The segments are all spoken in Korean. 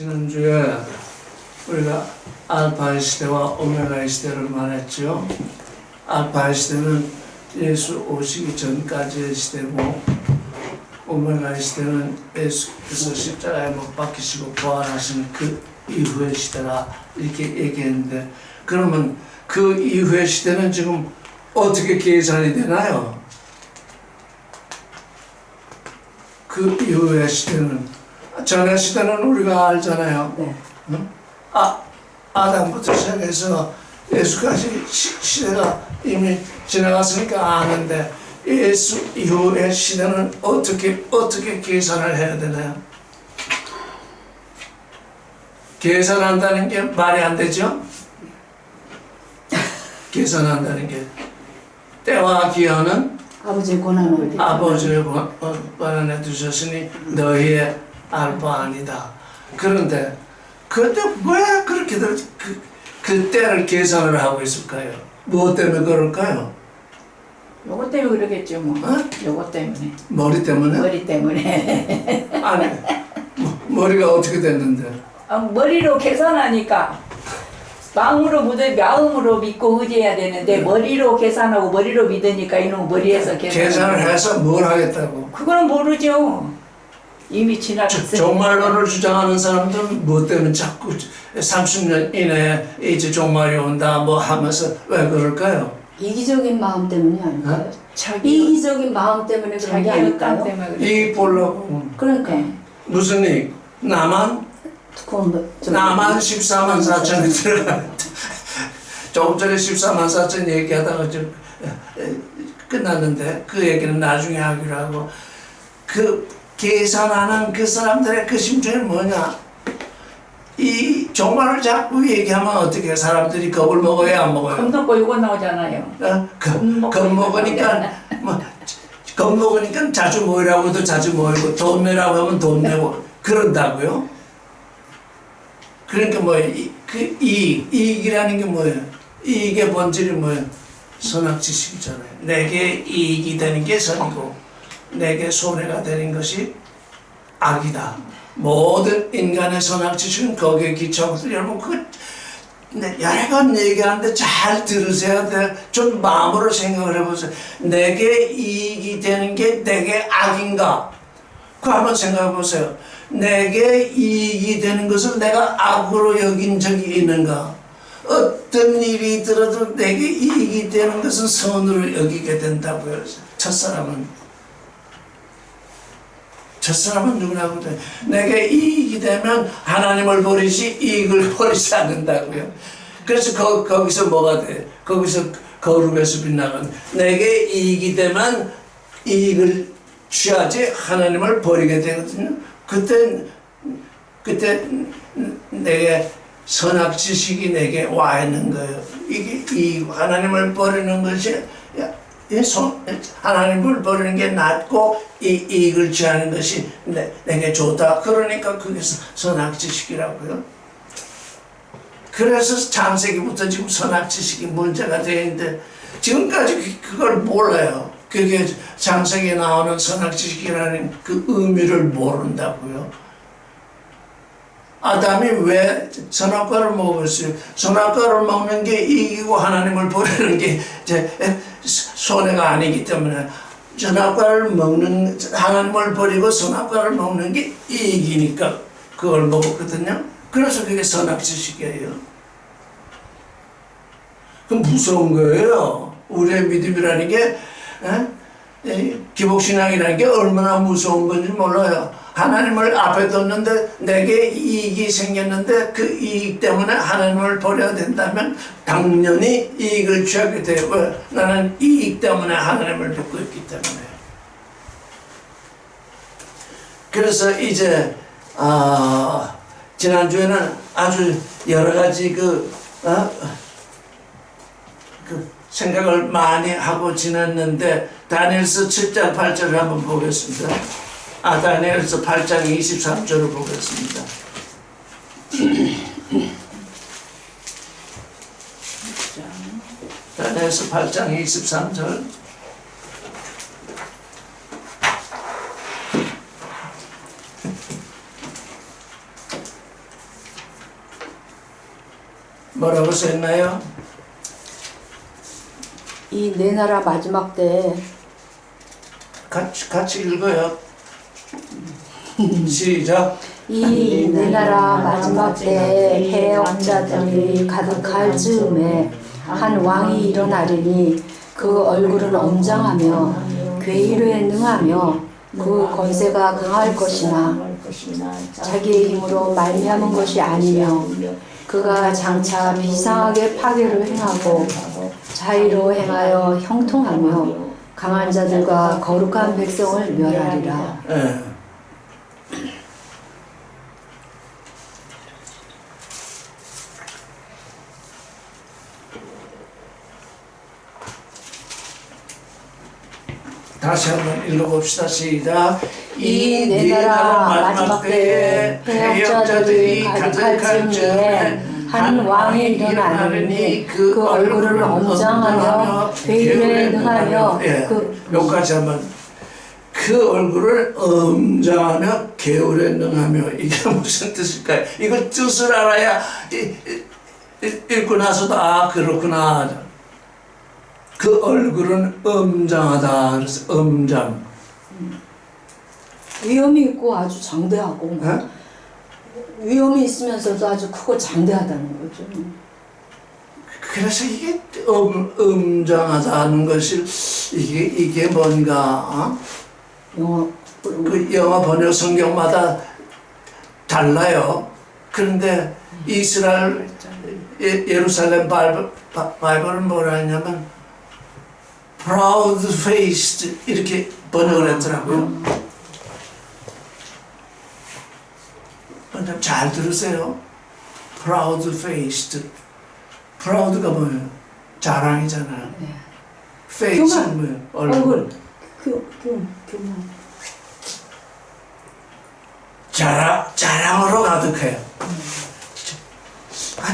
지난주에 우리가 알파의 시대와 오메가의 시대를 말했죠. 알파의 시대는 예수 오시기 전까지의 시대고, 오메가의 시대는 예수께서 십자가에 못 박히시고 부활하신 그 이후의 시대라 이렇게 얘기했는데, 그러면 그 이후의 시대는 지금 어떻게 계산이 되나요? 그 이후의 시대는, 전의 시대는 우리가 알잖아요. 네. 응? 아담부터 시작해서 예수까지 시대가 이미 지나갔으니까 아는데, 예수 이후의 시대는 어떻게 계산을 해야 되나요? 계산한다는 게 말이 안 되죠? 계산한다는 게 때와 기한은 아버지의 권한을 아버지의 권한에 두셨으니 너희의 알바 아니다. 그런데 그때 왜 그렇게들 그 때를 계산을 하고 있을까요? 무엇 때문에 그럴까요? 요거 때문에 그러겠죠 뭐. 어? 요거 때문에. 머리 때문에? 머리 때문에. 아니, 머리가 어떻게 됐는데? 머리로 계산하니까 마음으로 믿고 의지해야 되는데 머리로 계산하고 머리로 믿으니까 이놈 머리에서 계산을 해서 뭘 하겠다고? 그거는 모르죠. 이미 지나갔어요. 종말론을 주장하는 사람들은 뭐 때문에 자꾸 30년 이내에 이제 종말이 온다 뭐 하면서 왜 그럴까요? 이기적인 마음 때문이 아닐까요? 이기적인 마음 때문에 그런 게 자기 아닐까요? 흑감 때문에 그래. 이익 보려고. 그러니까 무슨 이익? 나만 14만 4천이 들어가. 조금 전에 14만 4천 얘기하다가 좀 끝났는데, 그 얘기는 나중에 하기로 하고, 그 계산하는 그 사람들의 그 심정이 뭐냐? 이 종말을 자꾸 얘기하면 어떻게 사람들이 겁을 먹어야 안 먹어요? 겁먹고 이거 나오잖아요. 겁먹으니까 겁먹으니까 자주 모이라고 해도 자주 모이고, 돈 내라고 하면 돈 내고 그런다고요? 그러니까 그 이익이라는 게 뭐예요? 이익의 본질이 뭐예요? 선악지식이잖아요. 내게 이익이 되는 게 선이고 내게 손해가 되는 것이 악이다. 모든 인간의 선악지식은 거기에 기초하고, 여러분 여러 번 얘기하는데 잘 들으셔야 돼. 좀 마음으로 생각을 해보세요. 내게 이익이 되는 게 내게 악인가? 그거 한번 생각해 보세요. 내게 이익이 되는 것을 내가 악으로 여긴 적이 있는가? 어떤 일이 들어도 내게 이익이 되는 것은 선으로 여기게 된다고요. 첫사람은 누구라고 돼? 내게 이익이 되면 하나님을 버리지 이익을 버리지 않는다고요. 그래서 거기서 뭐가 돼? 거기서 거룩에서 빗나간, 내게 이익이 되면 이익을 취하지 하나님을 버리게 되거든요. 그때 내게 선악지식이 내게 와 있는 거예요. 이게 하나님을 버리는 것이, 하나님을 버리는 게 낫고 이익을 취하는 것이 내게 좋다. 그러니까 그게 선악지식이라고요. 그래서 창세기부터 지금 선악지식이 문제가 되어 있는데, 지금까지 그걸 몰라요. 그게 창세기에 나오는 선악지식이라는 그 의미를 모른다고요. 아담이 왜 선악과를 먹었어요? 선악과를 먹는 게 이익이고 하나님을 버리는 게 손해가 아니기 때문에, 하나님을 버리고 선악과를 먹는 게 이익이니까 그걸 먹었거든요. 그래서 그게 선악지식이에요. 그 무서운 거예요. 우리의 믿음이라는 게, 기복신앙이라는 게 얼마나 무서운 건지 몰라요. 하나님을 앞에 뒀는데 내게 이익이 생겼는데 그 이익 때문에 하나님을 버려야 된다면 당연히 이익을 취하게 되고, 나는 이익 때문에 하나님을 믿고 있기 때문에. 그래서 이제 지난주에는 아주 여러 가지 그 생각을 많이 하고 지냈는데, 다니엘서 7장 8절을 한번 보겠습니다. 다니엘서 8장 23절을 보겠습니다. 다니엘서 8장 23절. 뭐라고 써있나요? 이 내 나라 마지막 때 같이 읽어요. 시작. 이 내 나라 마지막 때 해역자들이 가득할 즈음에 한 왕이 일어나리니 그 얼굴은 엄장하며 괴일에 능하며 그 권세가 강할 것이나 자기의 힘으로 말미암은 것이 아니며 그가 장차 비상하게 파괴를 행하고 자의로 행하여 형통하며 강한 자들과 거룩한 백성을 멸하리라. 예. 다시 한번 읽어봅시다. 시작. 이 내 나라 마지막 때에 해역자들이 가득할 즈음에 한 왕이 일어나느니 그 얼굴을 엄장하며 괴일에 능하며 여기까지 한번. 그 얼굴을 엄장하며 개울에 능하며 이게 무슨 뜻일까요? 이걸 뜻을 알아야 읽고 나서도 아 그렇구나. 그 얼굴은 엄장하다. 그래서 엄장. 위험이 있고 아주 장대하고 어? 위험이 있으면서도 아주 크고 장대하다는 거죠. 그래서 이게 엄장하다는 것이 이게 뭔가 어? 그 영어 번역 성경마다 달라요. 그런데 이스라엘 예루살렘 바이블은 뭐라 했냐면 proud faced 이렇게 번역을 했더라고요. 잘 들으세요. proud faced. proud가 뭐예요? 자랑이잖아요. 네. face는 뭐예요? 얼굴. 교만. 자랑으로 가득해요.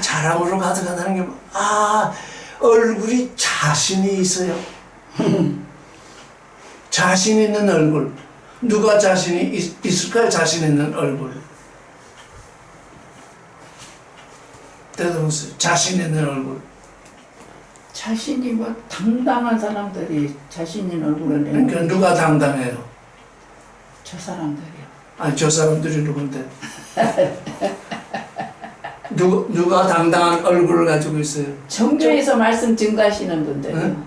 자랑으로 가득하다는 게 얼굴이 자신이 있어요. 자신 있는 얼굴. 누가 자신이 있을까요? 자신 있는 얼굴. 대동수 자신 있는 얼굴. 자신이 뭐 당당한 사람들이 자신 있는 얼굴을 내는 그러니까 누가 당당해요? 저 사람들이요. 아니 저 사람들이 누군데? 누가 당당한 얼굴을 가지고 있어요? 정교에서 말씀 증가하시는 분들. 응?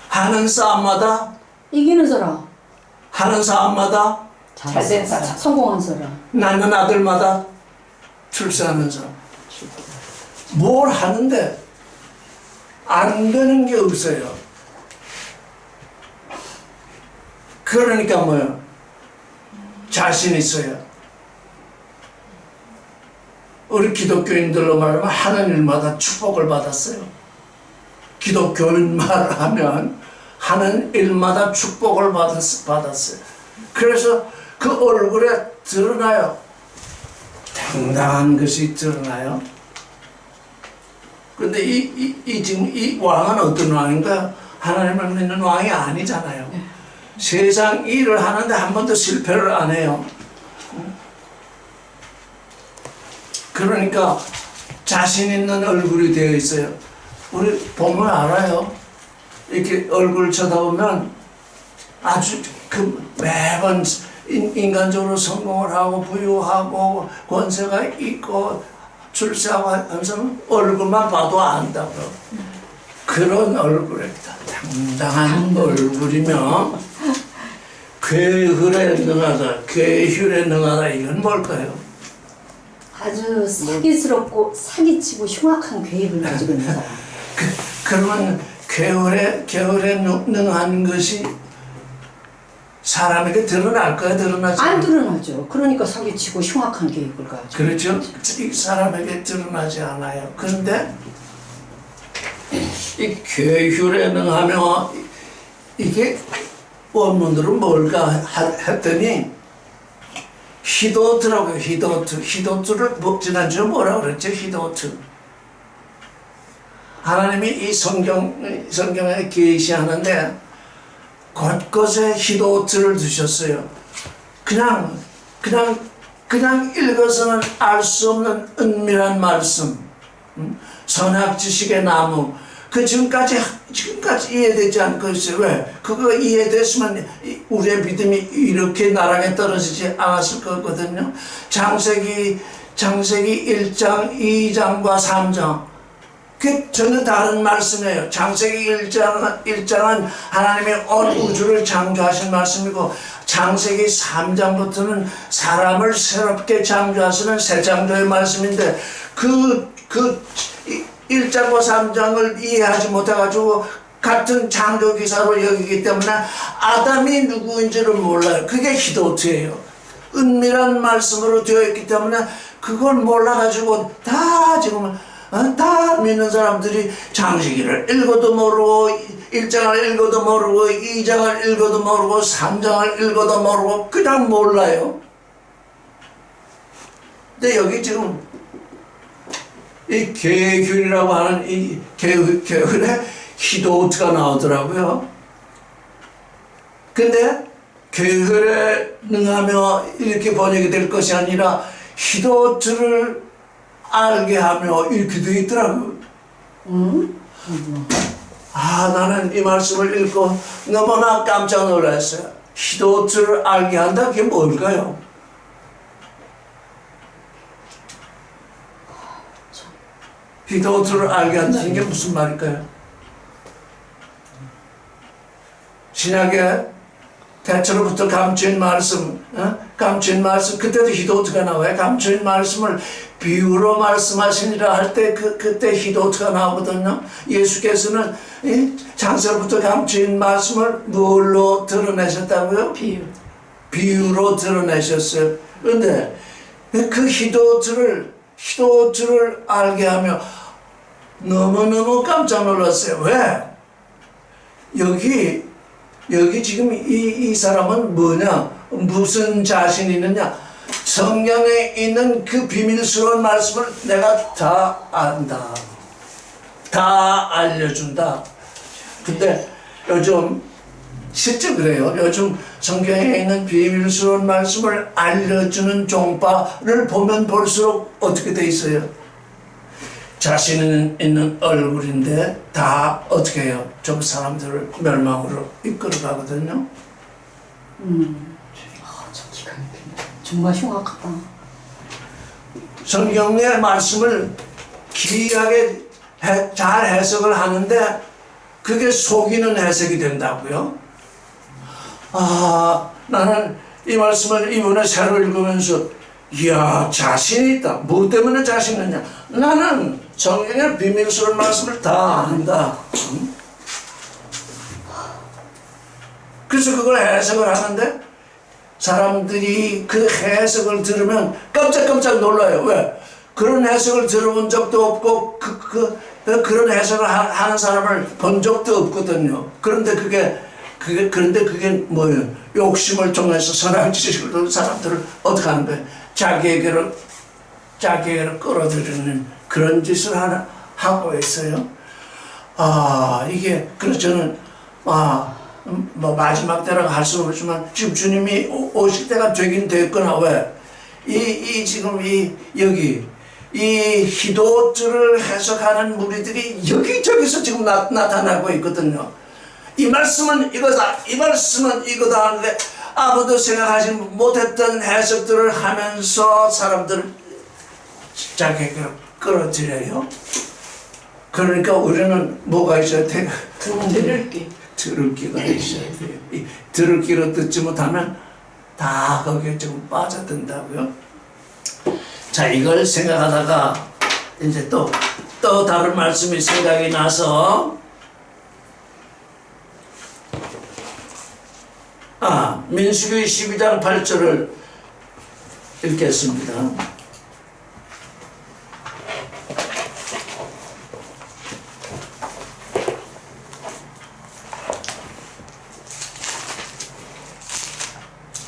하는 싸움마다 이기는 사람, 하는 싸움마다 잘된 사람. 성공한 사람. 낳는 아들마다 출세하는 사람. 뭘 하는데 안 되는 게 없어요. 그러니까 뭐요? 자신 있어요. 우리 기독교인들로 말하면 하는 일마다 축복을 받았어요. 기독교인만 하면 하는 일마다 축복을 받았어요. 그래서 그 얼굴에 드러나요. 당당한 것이 드러나요. 그런데 지금 이 왕은 어떤 왕인가? 하나님을 믿는 왕이 아니잖아요. 세상 일을 하는데 한 번도 실패를 안 해요. 그러니까 자신 있는 얼굴이 되어 있어요. 우리 보면 알아요. 이렇게 얼굴 쳐다보면 아주 매번 인간적으로 성공을 하고 부유하고 권세가 있고 출세하고 하면서 얼굴만 봐도 안다고. 그런 얼굴입니다. 당당한 얼굴이며 괴휼에 능하다. 이건 뭘까요? 아주 사기스럽고 사기치고 흉악한 계획을 가지고 있는 사람. 그러면 괴울에 능한 것이 사람에게 드러날까요? 드러나지 안 드러나죠. 그러니까 사기치고 흉악한 계획을 가지고. 그렇죠? 이 사람에게 드러나지 않아요. 그런데 이 괴휼에 능하며 이게 원문으로 뭘까 했더니 히도트라고요. 히도트를 지난주에 뭐라 그랬죠? 히도트. 하나님이 이 성경에 계시하는데 곳곳에 히도트를 두셨어요. 그냥 그냥 읽어서는 알 수 없는 은밀한 말씀, 선악 지식의 나무. 그 지금까지 이해되지 않고 있어요. 왜? 그거 이해됐으면 우리의 믿음이 이렇게 나락에 떨어지지 않았을 거거든요. 창세기 1장, 2장과 3장. 그 전혀 다른 말씀이에요. 창세기 1장은 하나님이 온 우주를 창조하신 말씀이고, 창세기 3장부터는 사람을 새롭게 창조하시는 새 창조의 말씀인데, 그 1장과 3장을 이해하지 못해가지고 같은 창조 기사로 여기기 때문에 아담이 누구인지를 몰라요. 그게 히도트예요. 은밀한 말씀으로 되어 있기 때문에 그걸 몰라가지고 다 지금 다 믿는 사람들이 창세기를 읽어도 모르고 1장을 읽어도 모르고 2장을 읽어도 모르고 3장을 읽어도 모르고 그냥 몰라요. 근데 여기 지금 이 계율이라고 하는 이 계율에 히도트가 나오더라고요. 근데 계율에 능하며 이렇게 번역이 될 것이 아니라 히도트를 알게 하며 이렇게 되어 있더라고요. 나는 이 말씀을 읽고 너무나 깜짝 놀랐어요. 히도트를 알게 한다? 그게 뭘까요? 히도트를 알게 한다는 게 무슨 말일까요? 신약에 대체로부터 감추인 말씀, 감추인 말씀, 그때도 히도트가 나와요. 감추인 말씀을 비유로 말씀하시니라 할 때 그때 히도트가 나오거든요. 예수께서는 창세로부터 감추인 말씀을 뭘로 드러내셨다고요? 비유로 드러내셨어요. 그런데 그 히도트를 알게 하며 너무너무 깜짝 놀랐어요. 왜? 여기 지금 이 사람은 뭐냐? 무슨 자신이 있느냐? 성경에 있는 그 비밀스러운 말씀을 내가 다 안다. 다 알려준다. 근데 요즘 실제 그래요. 요즘 성경에 있는 비밀스러운 말씀을 알려주는 종파를 보면 볼수록 어떻게 돼 있어요? 자신 있는 얼굴인데 다 어떻게 해요? 좀 사람들을 멸망으로 이끌어가거든요. 저 기가 막힌다. 정말 흉악하다. 성경의 말씀을 기이하게 잘 해석을 하는데 그게 속이는 해석이 된다고요? 나는 이 말씀을 이번에 새로 읽으면서 이야, 자신이 있다. 뭐 때문에 자신이 있냐? 나는 성경의 비밀스러운 말씀을 다 안다. 그래서 그걸 해석을 하는데 사람들이 그 해석을 들으면 깜짝깜짝 놀라요. 왜? 그런 해석을 들어본 적도 없고 그런 해석을 하는 사람을 본 적도 없거든요. 그런데 그게 뭐예요? 욕심을 통해서 선한 지식을 사람들을 어떻게 하는 거예요? 자기에게로 끌어들이는 그런 짓을 하고 있어요. 이게 그래서 저는 뭐 마지막 때라고 할 수는 없지만 지금 주님이 오실 때가 되긴 됐거나 왜? 지금 여기 이 히도트를 해석하는 무리들이 여기저기서 지금 나타나고 있거든요. 이 말씀은 이거다, 이 말씀은 이거다 하는데 아무도 생각하지 못했던 해석들을 하면서 사람들을 자기에게 끌어들여요. 그러니까 우리는 뭐가 있어야 돼요? 들을 귀가 있어야 돼요. 들을 귀로 듣지 못하면 다 거기에 좀 빠져든다고요. 자, 이걸 생각하다가 이제 또 다른 말씀이 생각이 나서 민수기 12장 8절을 읽겠습니다.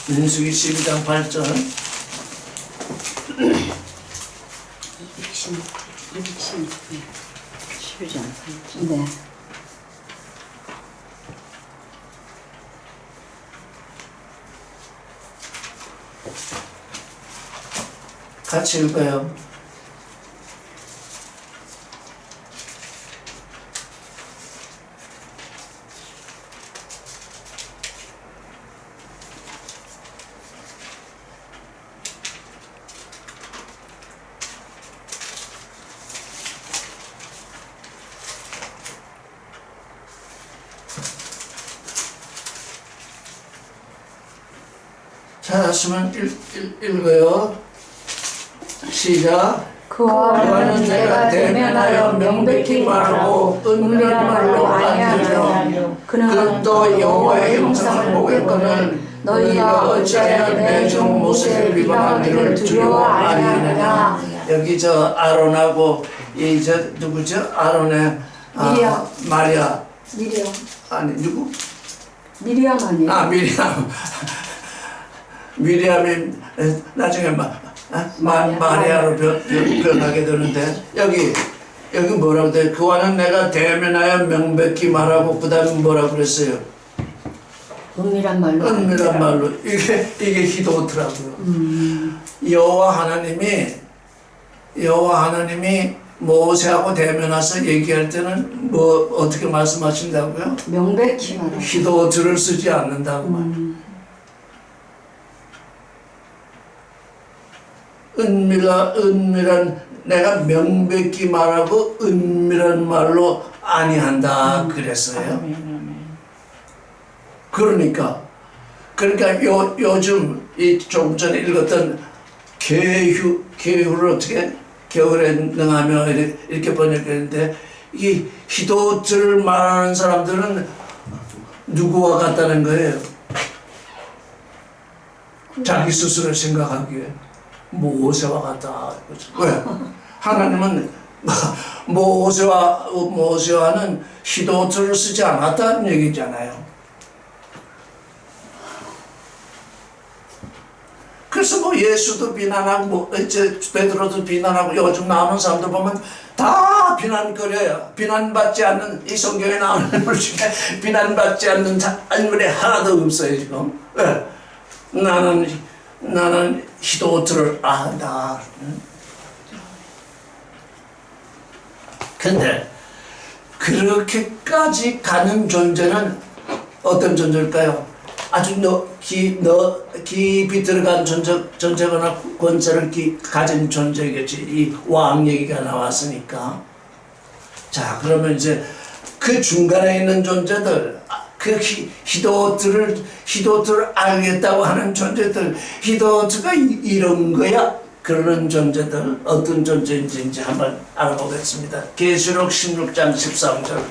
민수기 12장 8절 12장 8절. 네. 같이 읽어요. 찾았으면 읽어요. 시작. 그와는 내가 대면하여 명백히 말하고 은밀한 말로 아니하며 그는 또 여호와의 형상을 보겠거늘 너희가 어찌하여 내 종 모세를 비방하기를 두려워 아니하느냐. 여기 저 아론하고 이 저 누구죠? 아론의 미리암. 마리아 미리암. 아니 누구? 미리암 아니에요? 아 미리암. 미리암이 나중에 마리아로 변하게 되는데 여기 뭐라고 돼? 그와는 내가 대면하여 명백히 말하고 그다음에 뭐라고 그랬어요? 은밀한 말로. 은밀한 말로 이게 히도트라고요. 여호와 하나님이 모세하고 대면해서 얘기할 때는 뭐 어떻게 말씀하신다고요? 명백히 말하고. 히도트를 쓰지 않는다고 말. 은밀한 내가 명백히 말하고 은밀한 말로 아니한다 그랬어요. 아멘, 아멘. 그러니까 요즘 이 조금 전에 읽었던 계휴를 어떻게 겨울에 능하며 이렇게 번역했는데 이 히도트를 말하는 사람들은 누구와 같다는 거예요? 자기 스스로 생각하기에 모세와 같다. 왜? 하나님은 모세와는 히도트를 쓰지 않았다는 얘기잖아요. 그래서 뭐 예수도 비난하고 뭐 이제 베드로도 비난하고 요즘 나오는 사람들 보면 다 비난거려요. 비난받지 않는 이 성경에 나오는 인물 중에 비난받지 않는 인물이 하나도 없어요 지금. 왜? 나는 히도트를 안다. 근데 그렇게까지 가는 존재는 어떤 존재일까요? 아주 깊이 들어간 존재거나 권세를 가진 존재겠지. 이 왕 얘기가 나왔으니까. 자, 그러면 이제 그 중간에 있는 존재들, 그 히도트를 알겠다고 하는 존재들, 히도트가 이런 거야. 그러는 존재들, 어떤 존재인지 이제 한번 알아보겠습니다. 계시록 16장 13절.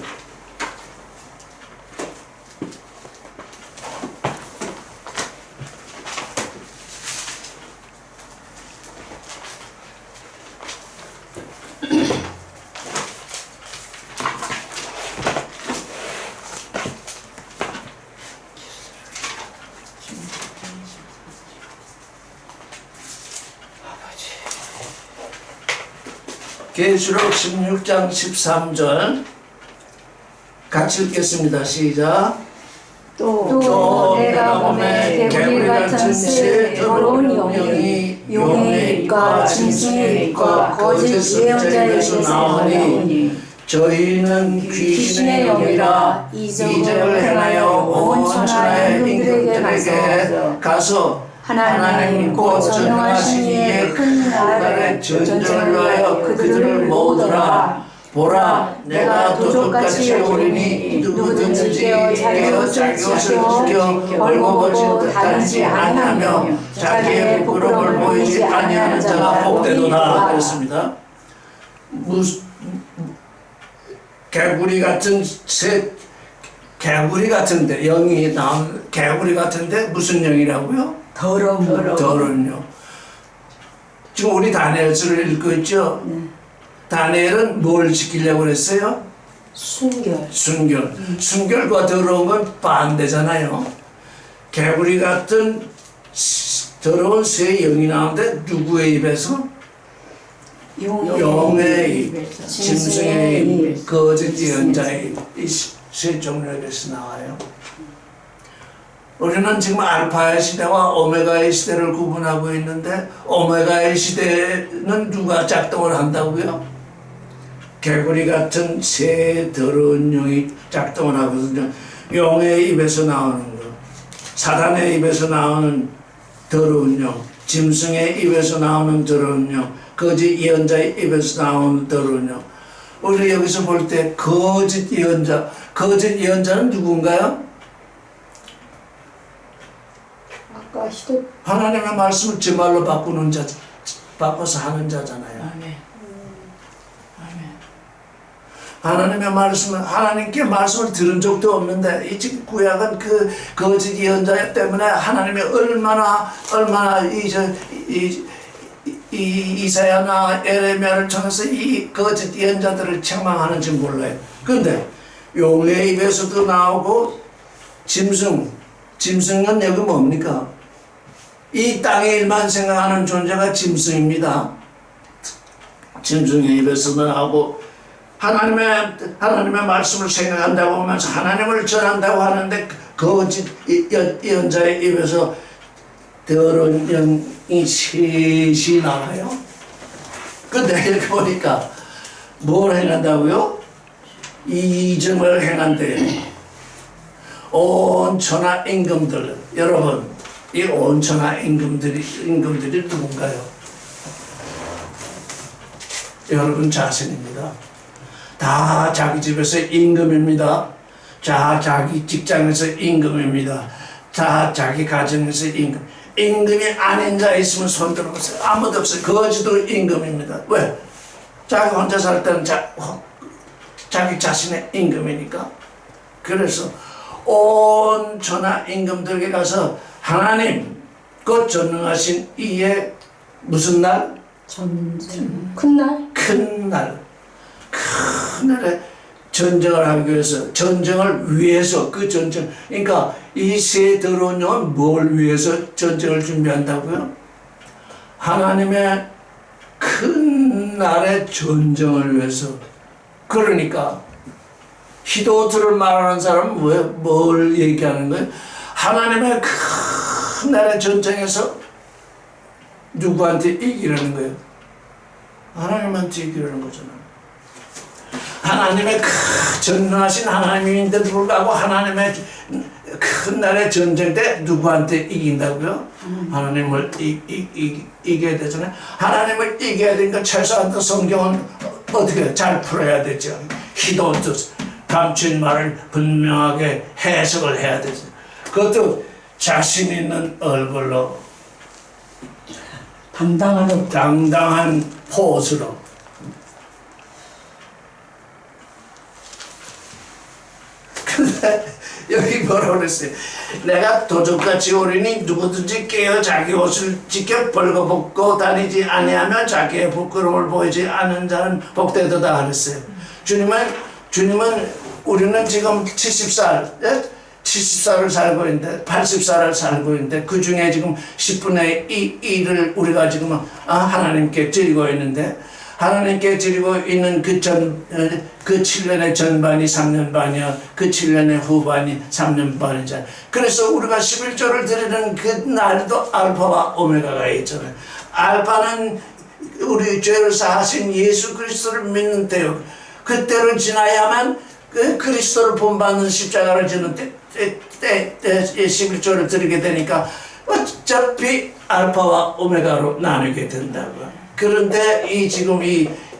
계시록 16장 13절 같이 읽겠습니다. 시작. 또 내가 보매 개구리 같은 새 더러운 영이 용의 입과 짐승의 입과 거짓 예언자에게서 나오니 저희는 귀신의 영이라 이적을 행하여 온 천하의 임금들에게 가서 하나님 곧 전능하신 이의 큰 나라에 전쟁을 위하여 그들을 모으더라. 보라, 내가 도적같이 오리니 누구든지 깨어 자기 옷을 지켜 벌거벗은 다니지 아니하며 자기의 부끄러움을 보이지 아니하는 자가 복되도다. 그랬습니다. 개구리 같은데 영이 나온 개구리 같은데 무슨 영이라고요? 더러운 영. 지금 우리 다니엘서를 읽고 있죠? 네. 다니엘은 뭘 지키려고 그랬어요? 순결. 순결과 더러운 건 반대잖아요. 개구리 같은 더러운 새 영이 나오는데 누구의 입에서? 용의 입, 짐승의 입, 거짓 예언자의 입, 이 세 종류의 입에서 나와요. 우리는 지금 알파의 시대와 오메가의 시대를 구분하고 있는데 오메가의 시대는 누가 작동을 한다고요? 개구리 같은 새 더러운 용이 작동을 하거든요. 용의 입에서 나오는 거, 사단의 입에서 나오는 더러운 용, 짐승의 입에서 나오는 더러운 용, 거짓 예언자의 입에서 나오는 더러운 용. 우리 여기서 볼 때 거짓 예언자는 누군가요? 아까 시도 하나님의 말씀을 제 말로 바꾸는 자, 바꿔서 하는 자잖아요. 아멘. 아멘. 하나님의 말씀을, 하나님께 말씀을 들은 적도 없는데, 이 지금 구약은 그 거짓 예언자 때문에 하나님이 얼마나 이사야나 에레미야를 통해서 이 거짓 예언자들을 책망하는지 몰라요. 그런데 용의 입에서도 나오고 짐승은 여기 뭡니까? 이 땅의 일만 생각하는 존재가 짐승입니다. 짐승의 입에서도 나오고 하나님의 말씀을 생각한다고 하면서 하나님을 전한다고 하는데 거짓 예언자의 입에서 더러운 영이 셋이 나와요. 근데 이렇게 보니까 뭘 행한다고요? 이점을 행한대. 온 천하 임금들, 여러분, 이 온 천하 임금들이 누군가요? 여러분 자신입니다. 다 자기 집에서 임금입니다. 다 자기 직장에서 임금입니다. 다 자기 가정에서 임금. 임금이 아닌 자 있으면 손 들어보세요. 아무도 없어요. 거지도 임금입니다. 왜? 자기 혼자 살 때는 자기 자신의 임금이니까. 그래서 온 천하 임금들에게 가서 하나님, 그 전능하신 이의 무슨 날? 전쟁 큰 날? 큰 날. 큰 날에 전쟁을 하기 위해서, 전쟁을 위해서, 그 전쟁, 그러니까 이 세 더러운 영은 뭘 위해서 전쟁을 준비한다고요? 하나님의 큰 날의 전쟁을 위해서. 그러니까 히도트를 말하는 사람은 뭘 얘기하는 거예요? 하나님의 큰 날의 전쟁에서 누구한테 이기려는 거예요? 하나님한테 이기려는 거잖아요. 하나님의 전능하신 하나님인데도 불구하고 하나님의 큰 날의 전쟁 때 누구한테 이긴다고요? 하나님을 이겨야 되잖아요. 하나님을 이겨야 되니까 최소한 성경은 어떻게 잘 풀어야 되죠. 히도트, 감춘 말을 분명하게 해석을 해야 되죠. 그것도 자신 있는 얼굴로, 당당한 포즈로. 근데 여기 뭐라고 그랬어요? 내가 도적같이 오리니 누구든지 깨어 자기 옷을 지켜 벌거벗고 다니지 아니하며 자기의 부끄러움을 보이지 않은 자는 복되도다 그랬어요. 주님은 우리는 지금 70살을 살고 있는데 80살을 살고 있는데 그 중에 지금 10분의 1을 우리가 지금 하나님께 드리고 있는데 하나님께 드리고 있는 그 7년의 전반이 3년 반이야. 그 7년의 후반이 3년 반이잖아. 그래서 우리가 11조를 드리는 그 날도 알파와 오메가가 있잖아요. 알파는 우리 죄를 사하신 예수 그리스도를 믿는 때요. 그때를 지나야만 그 그리스도를 본받는 십자가를 지는 때 11조를 드리게 되니까 어차피 알파와 오메가로 나누게 된다고. 그런데 지금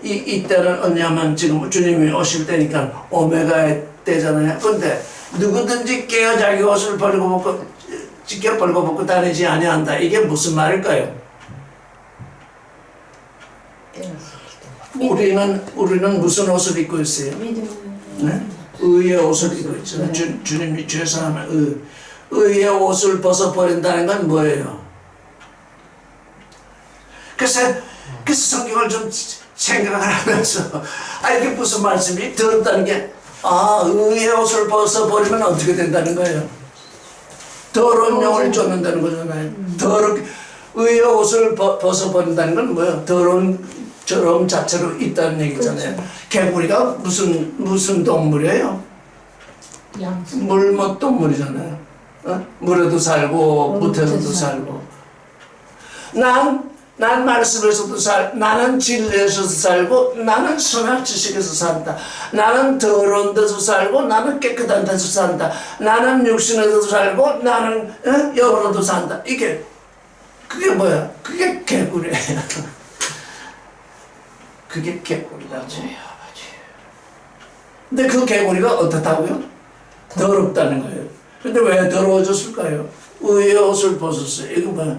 이때는 언냐면 지금 주님이 오실 때니까 오메가의 때잖아요. 근데 누구든지 깨어 자기 옷을 지켜 벌거벗고 다니지 아니한다. 이게 무슨 말일까요? 우리는 무슨 옷을 입고 있어요? 네? 의의 옷을 입고 있잖아요. 주님이 죄사하면 의의 옷을 벗어버린다는 건 뭐예요? 그래서 성경을 좀 생각을 하면서 이게 무슨 말씀이 더럽다는 게 의의 옷을 벗어버리면 어떻게 된다는 거예요? 더러운 영을 쫓는다는 거잖아요. 의의 옷을 벗어버린다는 건 뭐예요? 더러움 자체로 있다는 얘기잖아요. 그렇죠. 개구리가 무슨 동물이에요? 물못 동물이잖아요. 물에도 살고 무태서도 무태도 살고. 난 말씀에서도 나는 진리에서도 살고, 나는 선악 지식에서 산다. 나는 더러운 데서 살고, 나는 깨끗한 데서 산다. 나는 육신에서도 살고, 나는 영으로도 산다. 그게 뭐야? 그게 개구리예요. 그게 개구리라고. 근데 그 개구리가 어떻다고요? 더럽다는 거예요. 근데 왜 더러워졌을까요? 의의 옷을 벗었어요. 이거 뭐야?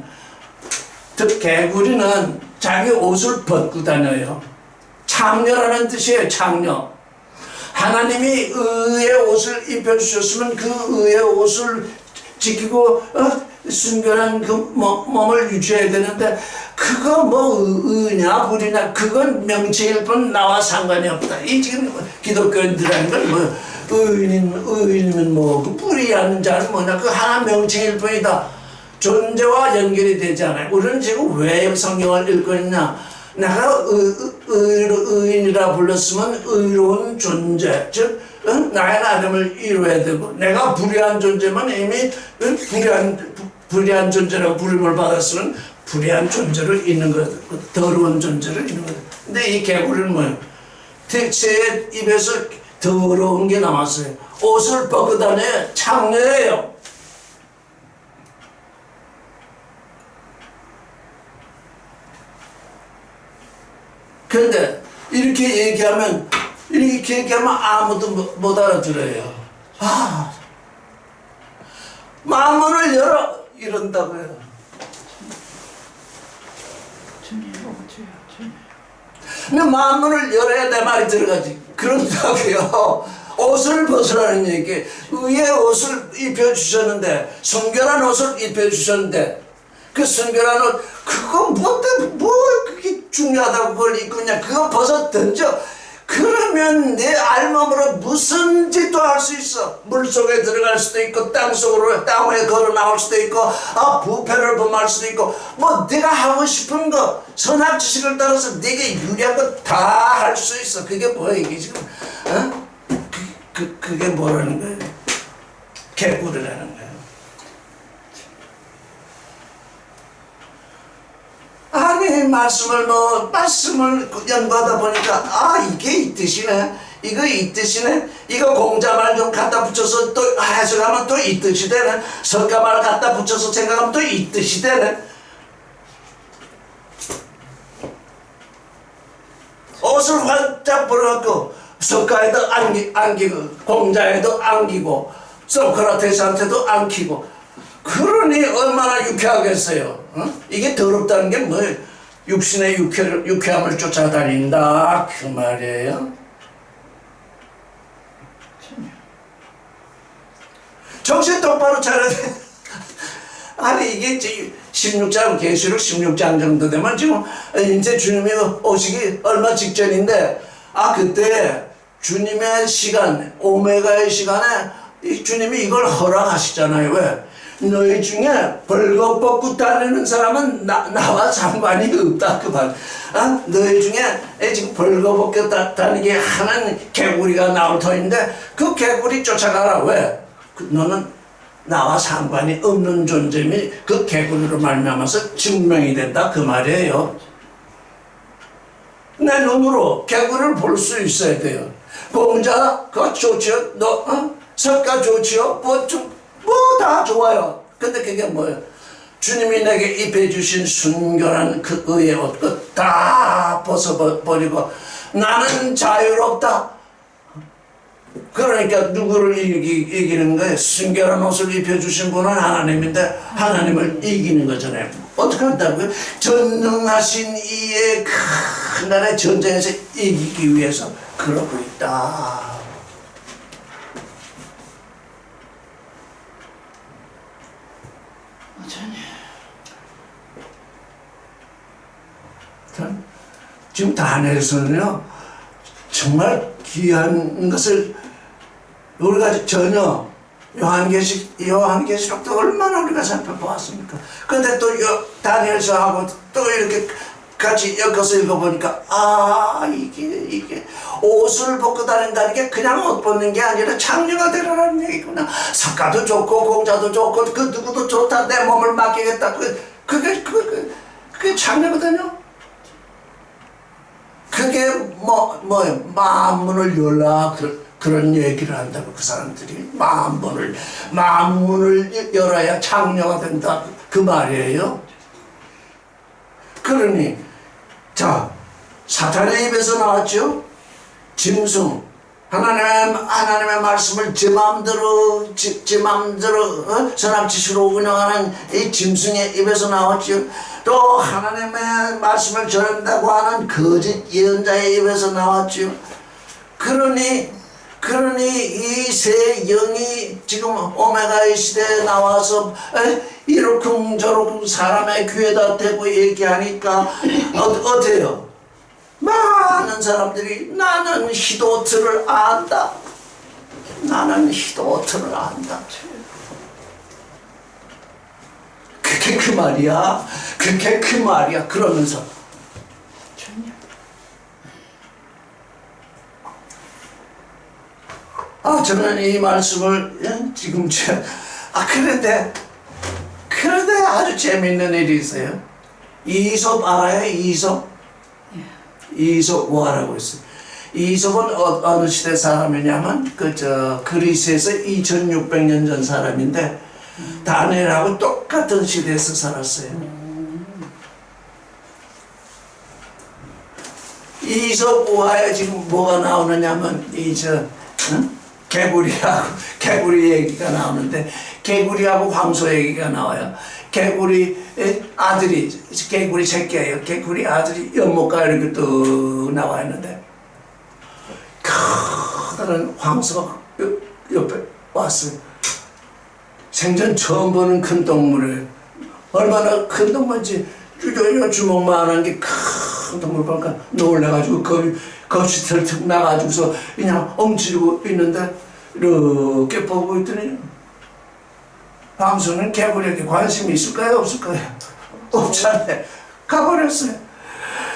개구리는 자기 옷을 벗고 다녀요. 창녀라는 뜻이에요. 창녀. 하나님이 의의 옷을 입혀주셨으면 그 의의 옷을 지키고 순결한 그 몸을 유지해야 되는데, 그거 뭐 의냐 불이냐 그건 명칭일 뿐 나와 상관이 없다. 이 지금 기독교인들이라는 건 뭐 의인이면 뭐 그 불의한 자는 뭐냐, 그 하나 명칭일 뿐이다. 존재와 연결이 되지 않아요. 우리는 지금 왜 성경을 읽고 있냐? 내가 의인이라 불렀으면 의로운 존재, 즉 나의 나름을 이루어야 되고, 내가 불의한 존재면 이미 불의한 존재라고 부름을 받았으면 불의한 존재로 있는 거예요. 더러운 존재로 있는 거예요. 근데 이 개구리는 뭐예요? 제 입에서 더러운 게 남았어요. 옷을 벗고 다녀요. 창녀예요. 그런데 이렇게 얘기하면 아무도 못 알아들어요. 마음문을 열어 이런다고요. 근데 마음문을 열어야 내 말이 들어가지. 그런다고요. 옷을 벗으라는 얘기. 의의 옷을 입혀주셨는데, 순결한 옷을 입혀주셨는데, 그 순결한 옷, 그거 뭐 그게 중요하다고 그걸 입고 있냐. 그거 벗어 던져. 그러면 내 알몸으로 무슨 짓도 할 수 있어. 물속에 들어갈 수도 있고, 땅 위에 걸어 나올 수도 있고, 부패를 범할 수도 있고, 뭐 네가 하고 싶은 거, 선악 지식을 따라서 네게 유리한 거 다 할 수 있어. 그게 뭐야 이게 지금? 그게 뭐라는 거예요? 개구리라는 거예요. 아니 말씀을 연구하다 보니까 이게 이 뜻이네. 이거 이 뜻이네. 이거 공자말 좀 갖다 붙여서 또 해석하면 또 이 뜻이 되네. 석가말 갖다 붙여서 생각하면 또 이 뜻이 되네. 옷을 활짝 벌어갖고 석가에도 안기고, 공자에도 안기고, 소크라테스한테도 안기고, 그러니 얼마나 유쾌하겠어요. 이게 더럽다는 게 뭐예요? 육신의 유쾌함을 쫓아다닌다 그 말이에요. 정신 똑바로 차려야 돼. 아니 이게 16장 계시록 16장 정도 되면 지금 이제 주님이 오시기 얼마 직전인데, 그때 주님의 시간, 오메가의 시간에 주님이 이걸 허락하시잖아요. 왜? 너희 중에 벌거벗고 다니는 사람은 나와 상관이 없다 그 말. 너희 중에 지금 벌거벗고 다니게 하는 개구리가 나올 터인데, 그 개구리 쫓아가라. 왜? 너는 나와 상관이 없는 존재임이 그 개구리로 말미암아서 증명이 된다 그 말이에요. 내 눈으로 개구리를 볼 수 있어야 돼요. 공자 그거 좋지요? 석가 좋지요? 뭐 다 좋아요. 근데 그게 뭐예요? 주님이 내게 입혀주신 순결한 그 의의 옷 다 벗어버리고 나는 자유롭다. 그러니까 누구를 이기는 거예요? 순결한 옷을 입혀주신 분은 하나님인데 하나님을 이기는 거잖아요. 어떻게 한다고요? 전능하신 이의 큰 나라의 전쟁에서 이기기 위해서 그러고 있다. 지금 다니엘서는요 정말 귀한 것을 우리가 전혀 요한계시록도 얼마나 우리가 살펴보았습니까? 근데 또 다니엘서하고 또 이렇게 같이 엮어서 읽어보니까 이게 옷을 벗고 다닌다는 게 그냥 옷 벗는 게 아니라 장녀가 되라는 얘기구나. 석가도 좋고 공자도 좋고 그 누구도 좋다. 내 몸을 맡기겠다. 그게 장녀거든요. 그게 뭐예요? 마음문을 열라. 그런 얘기를 한다고. 그 사람들이 마음문을 열어야 장녀가 된다 그 말이에요. 그러니 자, 사탄의 입에서 나왔죠. 짐승, 하나님의 말씀을 제 마음대로 선악지시로 운영하는 이 짐승의 입에서 나왔죠. 또 하나님의 말씀을 전한다고 하는 거짓 예언자의 입에서 나왔죠. 그러니 이 세 영이 지금 오메가의 시대에 나와서 이러쿵저러쿵 사람의 귀에다 대고 얘기하니까 어때요? 많은 사람들이 나는 히도트를 안다. 나는 히도트를 안다. 그게 그 말이야. 그게 그 말이야. 그러면서 저는 이 말씀을 지금 그런데 아주 재밌는 일이 있어요. 이솝 알아요? 이솝 뭐하라고 있어요? 이솝은 어느 시대 사람이냐면 그리스에서 2600년 전 사람인데 다니엘하고 똑같은 시대에서 살았어요. 이솝 우화에 지금 뭐가 나오느냐면 개구리 얘기가 나오는데 개구리하고 황소 얘기가 나와요. 개구리 새끼예요. 개구리 아들이 연못가 이렇게 또 나와 있는데 커다란 황소가 옆에 왔어요. 생전 처음 보는 큰 동물을 얼마나 큰 동물인지 주먹만한 게 큰 동물 보니까 놀라가지고 겁이 털썩 나가지고서 그냥 엉치고 있는데 이렇게 보고 있더니 황소는 개구리에게 관심이 있을까요? 없을까요? 없잖아요. 가버렸어요.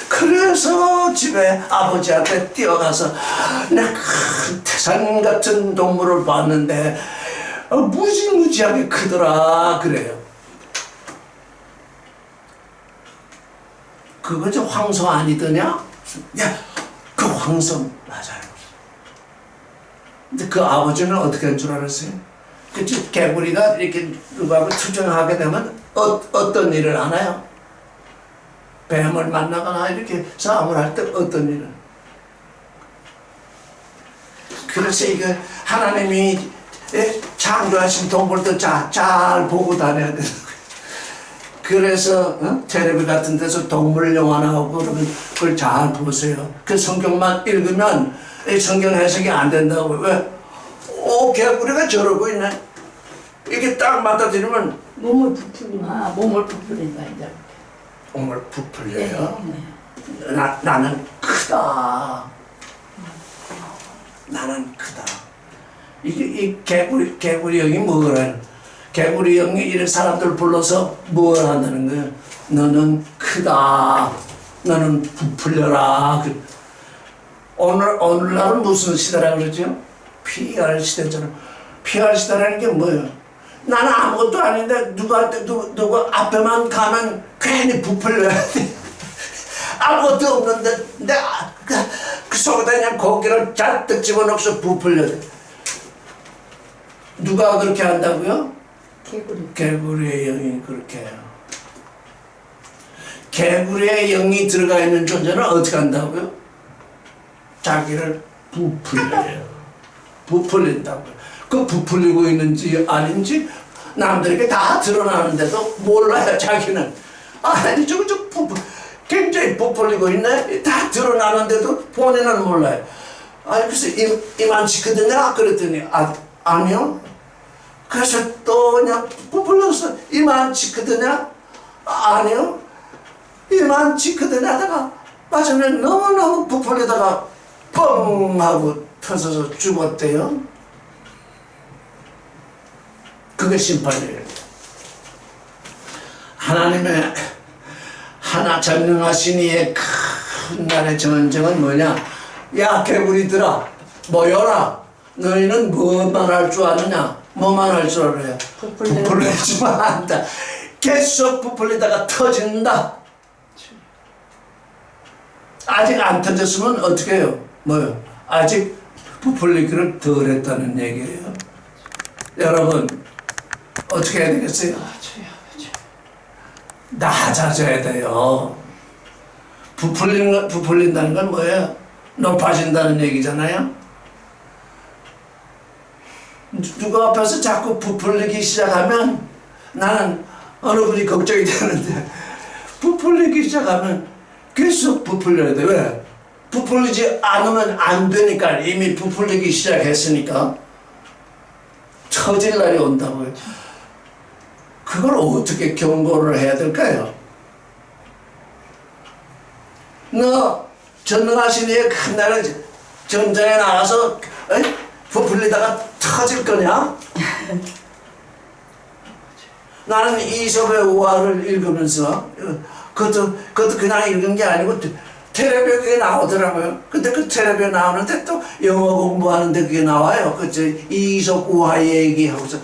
그래서 집에 아버지한테 뛰어가서 내가 큰 태산 같은 동물을 봤는데 무지무지하게 크더라 그래요. 그거 저 황소 아니더냐? 야, 그 황소 맞아요. 근데 그 아버지는 어떻게 한 줄 알았어요? 그 개구리가 이렇게 누구하고 투정하게 되면 어떤 일을 하나요? 뱀을 만나거나 이렇게 싸움을 할 때 어떤 일을? 그래서 이거 하나님이 창조하신 동물도 잘 보고 다녀야 되는 거예요. 그래서 텔레비 같은 데서 동물 영화 나오고 그러면 그걸 잘 보세요. 그 성경만 읽으면 성경 해석이 안 된다고. 왜? 개구리가 저러고 있네. 이게 딱 맞닥뜨리면 몸을 부풀린다. 몸을 부풀린다 이제. 몸을 부풀려요. 네. 나는 크다. 나는 크다. 이 개구리 형이 뭐래? 개구리 형이 이런 사람들 불러서 뭘 한다는 거예요? 너는 크다. 너는 부풀려라. 오늘날은 무슨 시대라 그러죠? PR 시대잖아. PR 시대라는 게 뭐예요? 나는 아무것도 아닌데 누구 앞에만 가면 괜히 부풀려야 돼. 아무것도 없는데 내가 그 속에다 그냥 고기를 잔뜩 집어넣어서 부풀려야 돼. 누가 그렇게 한다고요? 개구리의 영이 그렇게 해요. 개구리의 영이 들어가 있는 존재는 어떻게 한다고요? 자기를 부풀려요. 부풀린다고요. 그 부풀리고 있는지 아닌지 남들에게 다 드러나는데도 몰라요. 자기는 아니 저거 굉장히 부풀리고 있네. 다 드러나는데도 본인은 몰라요. 그래서 이만치거든요. 그랬더니 아니요. 그래서 또 그냥 부풀려서 이만치거든요. 아니요. 이만치거든요 하다가 마침내 너무너무 부풀리다가 뻥 하고 터져서 죽었대요. 하나 전능하신 이의 큰 날의 전쟁은 뭐냐? 야 개구리들아 모여라. 너희는 뭐만 할 줄 아느냐? 뭐만 할 줄 알아요? 부풀리지만 한다. 계속 부풀리다가 터진다. 아직 안 터졌으면 어떻게 해요? 뭐요? 아직 부풀리기를 덜 했다는 얘기예요. 여러분 어떻게 해야 되겠어요? 낮아져야 돼요. 부풀린다는 건 뭐예요? 높아진다는 얘기잖아요. 누구 앞에서 자꾸 부풀리기 시작하면 나는 어느 분이 걱정이 되는데 부풀리기 시작하면 계속 부풀려야 돼. 왜? 부풀리지 않으면 안 되니까. 이미 부풀리기 시작했으니까 터질 날이 온다고요. 그걸 어떻게 경고를 해야 될까요? 너 전능하신 이의 큰 날에 전장에 나가서 부풀리다가 터질 거냐? 나는 이솝의 우화를 읽으면서 그것도 그냥 읽은 게 아니고 텔레비에 그게 나오더라고요. 근데 그 텔레비에 나오는데 또 영어 공부하는데 그게 나와요. 그저 이솝 우화 얘기하고서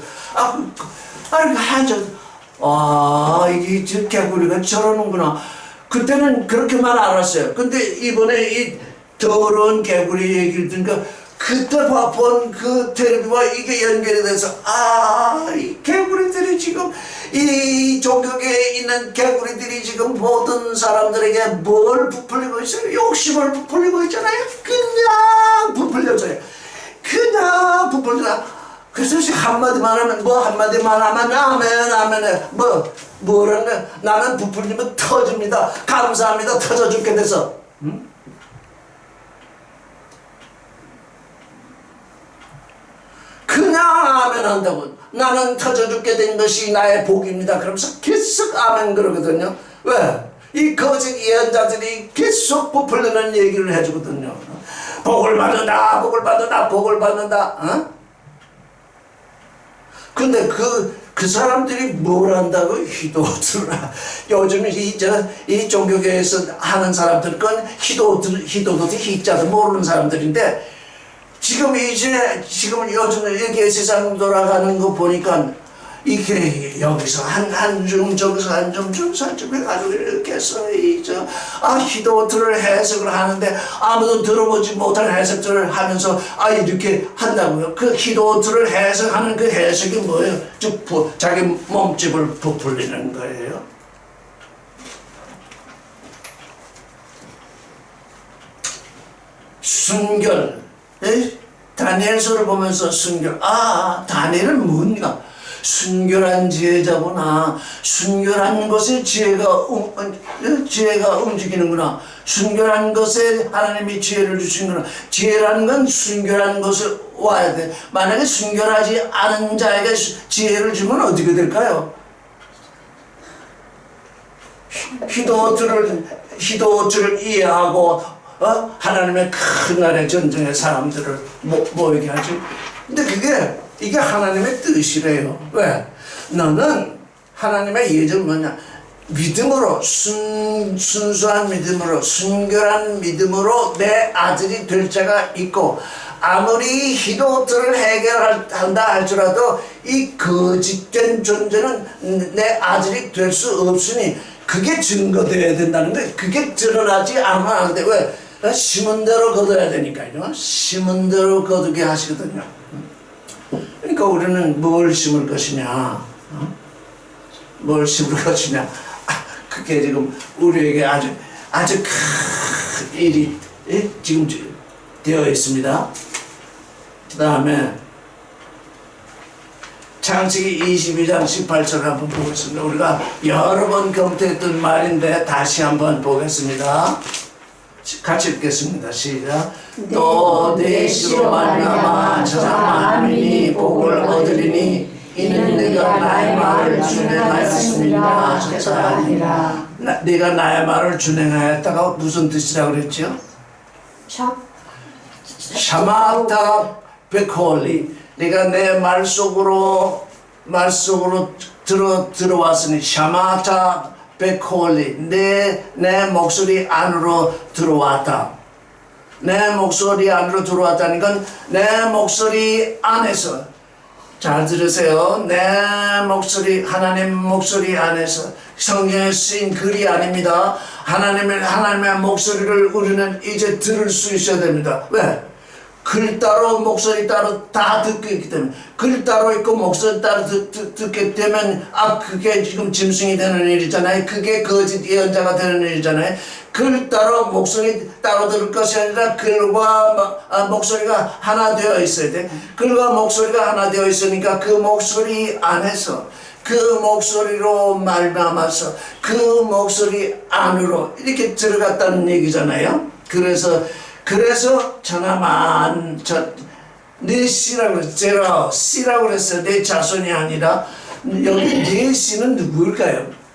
이게 개구리가 저러는구나. 그때는 그렇게만 알았어요. 근데 이번에 이 더러운 개구리 얘기를 듣니까 그때 본 그 텔레비와 이게 연결이 돼서 이 개구리들이 지금 이 종교계에 있는 개구리들이 지금 모든 사람들에게 뭘 부풀리고 있어요? 욕심을 부풀리고 있잖아요. 그냥 부풀려져요. 그냥 부풀려. 그래서 한마디만 하면 한마디만 하면 아멘 뭐라는 거야? 나는 부풀리면 터집니다. 감사합니다. 터져 죽게 돼서. 응? 그냥 아멘 한다고. 나는 터져 죽게 된 것이 나의 복입니다. 그러면서 계속 아멘 그러거든요. 왜? 이 거짓 예언자들이 계속 부풀리는 얘기를 해주거든요. 복을 받는다, 복을 받는다, 복을 받는다. 어? 근데 그 사람들이 뭘 한다고? 희도들아. 요즘 이 종교계에서 하는 사람들 건 희도들 희자도 모르는 사람들인데 지금 요즘 이렇게 세상 돌아가는 거 보니까 이게 여기서 한 줌 저기서 한 줌 저기서 한 줌 해가지고 이렇게 해서 희도들을 해석을 하는데 아무도 들어보지 못한 해석들을 하면서 이렇게 한다고요. 그 희도들을 해석하는 그 해석이 뭐예요? 자기 몸집을 부풀리는 거예요. 순결. 다니엘서를 보면서 순결. 다니엘은 뭔가? 순결한 지혜자구나. 순결한 것에 지혜가 움직이는구나. 순결한 것에 하나님이 지혜를 주시는구나. 지혜라는 건 순결한 것을 와야 돼. 만약에 순결하지 않은 자에게 지혜를 주면 어떻게 될까요? 희도들을 이해하고 하나님의 큰 날의 전쟁의 사람들을 모이게 하지. 근데 이게 하나님의 뜻이래요. 왜? 너는 하나님의 예정 뭐냐? 믿음으로 순수한 믿음으로 순결한 믿음으로 내 아들이 될 자가 있고 아무리 희도들을 해결한다 할지라도 이 거짓된 존재는 내 아들이 될 수 없으니 그게 증거되어야 된다는 거예요. 그게 드러나지 않으면 안 돼. 왜? 심은 대로 거둬야 되니까요. 심은 대로 거두게 하시거든요. 그러니까 우리는 뭘 심을 것이냐, 뭘 심을 것이냐. 그게 지금 우리에게 아주 큰 일이 지금 되어 있습니다. 그 다음에 창세기 22장 18절을 한번 보겠습니다. 우리가 여러 번 검토했던 말인데 다시 한번 보겠습니다. 같이 읽겠습니다. 시작. 또 내 씨로 말미암아 저 사람 만민이 복을 얻으리니 이는 내가 나의 말을 준행하였습니다. 하셨다 아니라. 내가 나의 말을 준행하였다가 무슨 뜻이라고 그랬죠? 샤마타 베콜리. 내가 내 말 속으로 들어왔으니 샤마타 베콜리 내 목소리 안으로 들어왔다. 내 목소리 안으로 들어왔다는 건 내 목소리 안에서, 잘 들으세요. 내 목소리, 하나님 목소리 안에서. 성경에 쓰인 글이 아닙니다. 하나님의 목소리를 우리는 이제 들을 수 있어야 됩니다. 왜? 글 따로 목소리 따로 다 듣고 있기 때문에, 글 따로 있고 목소리 따로 듣게 되면 그게 지금 짐승이 되는 일이잖아요. 그게 거짓 예언자가 되는 일이잖아요. 글 따로 목소리 따로 들을 것이 아니라 글과 목소리가 하나 되어 있어야 돼. 글과 목소리가 하나 되어 있으니까 그 목소리 안에서, 그 목소리로 말미암아서 그 목소리 안으로 이렇게 들어갔다는 얘기잖아요. 그래서 저나만 내 씨라고 제가 씨라고 그랬어요. 내 자손이 아니라. 여기 내 씨는 누구일까요?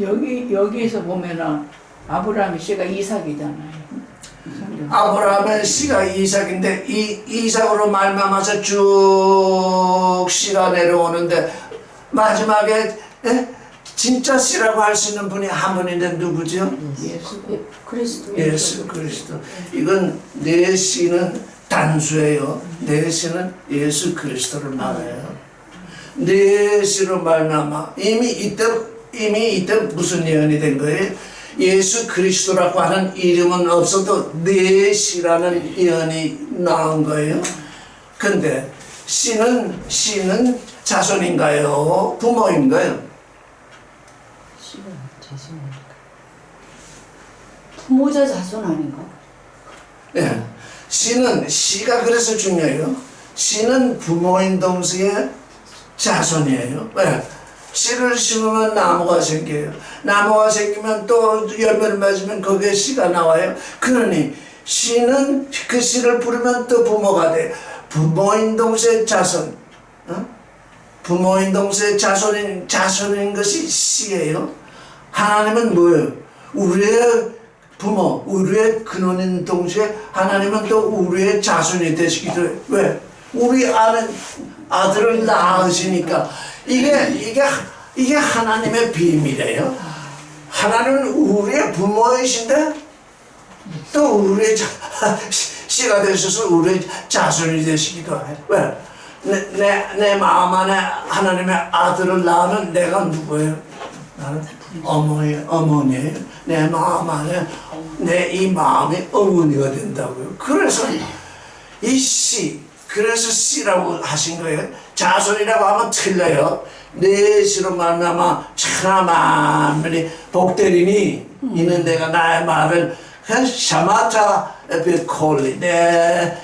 여기에서 보면은 아브라함의 씨가 이삭이잖아요. 아브라함의 씨가 이삭인데 이삭으로 말미암아서 쭉 씨가 내려오는데 마지막에 진짜 씨라고 할 수 있는 분이 한 분인데 누구죠? 예수 그리스도. 이건 내 씨는 단수예요. 내 씨는 예수 그리스도를 말해요. 내 씨로 말미암아 이미 이때 무슨 예언이 된 거예요? 예수 그리스도라고 하는 이름은 없어도 내 씨라는 예언이 나온 거예요. 근데 씨는 자손인가요? 부모인가요? 부모자 자손 아닌가? 예. 씨가 그래서 중요해요. 씨는 부모인 동시에 자손이에요. 왜? 씨를 심으면 나무가 생겨요. 나무가 생기면 또 열매를 맺으면 거기에 씨가 나와요. 그러니 씨는 그 씨를 부르면 또 부모가 돼. 부모인 동시에 자손. 부모인 동시에 자손인 것이 씨예요. 하나님은 뭐예요? 우리의 부모, 우리의 근원인 동시에 하나님은 또 우리의 자손이 되시기도 해요. 왜? 우리 아들을 낳으시니까 이게 하나님의 비밀이에요. 하나님은 우리의 부모이신데 또 우리의 씨가 되셔서 우리의 자손이 되시기도 해요. 왜? 내 마음 안에 하나님의 아들을 낳으면 내가 누구예요? 나는 어머니예요. 내 마음 안에 내 이 마음이 어머니가 된다고요. 그래서 이 씨, 그래서 씨라고 하신 거예요. 자손이라고 하면 틀려요. 내 씨로 말미암아 천하 만민이 복되리니 이는 내가 나의 말을 샤마타 에피콜리 내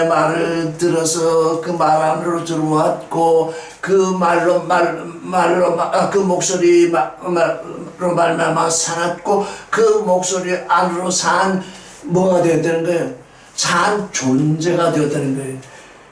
말을 들어서 그 말 안으로 들어왔고 그 말로 그 목소리로 말미암아 살았고 그 목소리 안으로 산 뭐가 되었다는 거예요? 산 존재가 되었다는 거예요.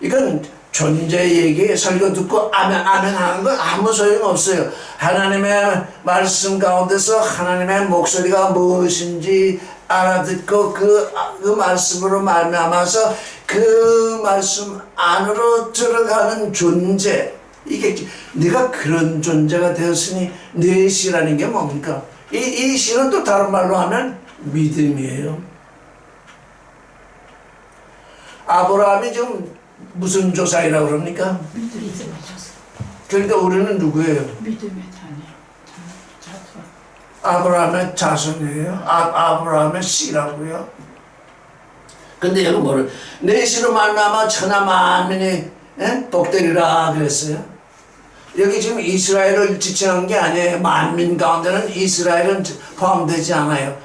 이건 존재 얘기 설교 듣고 아멘 하는 거 아무 소용 없어요. 하나님의 말씀 가운데서 하나님의 목소리가 무엇인지 알아듣고 그 말씀으로 말미암아서 그 말씀 안으로 들어가는 존재. 이게 네가 그런 존재가 되었으니 내 씨라는 게 뭡니까? 이 씨는 또 다른 말로 하면 믿음이에요. 아브라함이 지금 무슨 조상이라고 그럽니까? 믿음의 자손. 그러니까 우리는 누구예요? 믿음의 자손. 아브라함의 자손이에요. 아브라함의 씨라고요. 근데 여기 뭐를 내 씨로 말미암아 천하 만민이 복되리라 그랬어요. 여기 지금 이스라엘을 지칭한 게 아니에요. 만민 가운데는 이스라엘은 포함되지 않아요.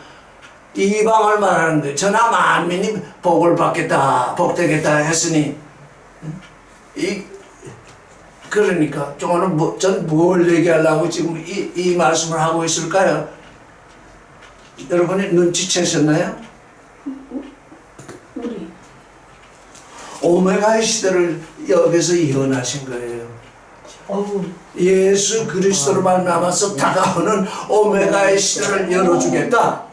이방을 말하는 거예요. 천하 만민이 복을 받겠다, 복되겠다 했으니 그러니까 오늘 전 뭘 얘기하려고 지금 이 말씀을 하고 있을까요? 여러분이 눈치채셨나요? 우리 오메가의 시대를 여기서 예언하신 거예요. 예수 그리스도로 말미암아서 다가오는 오메가의 시대를 열어주겠다.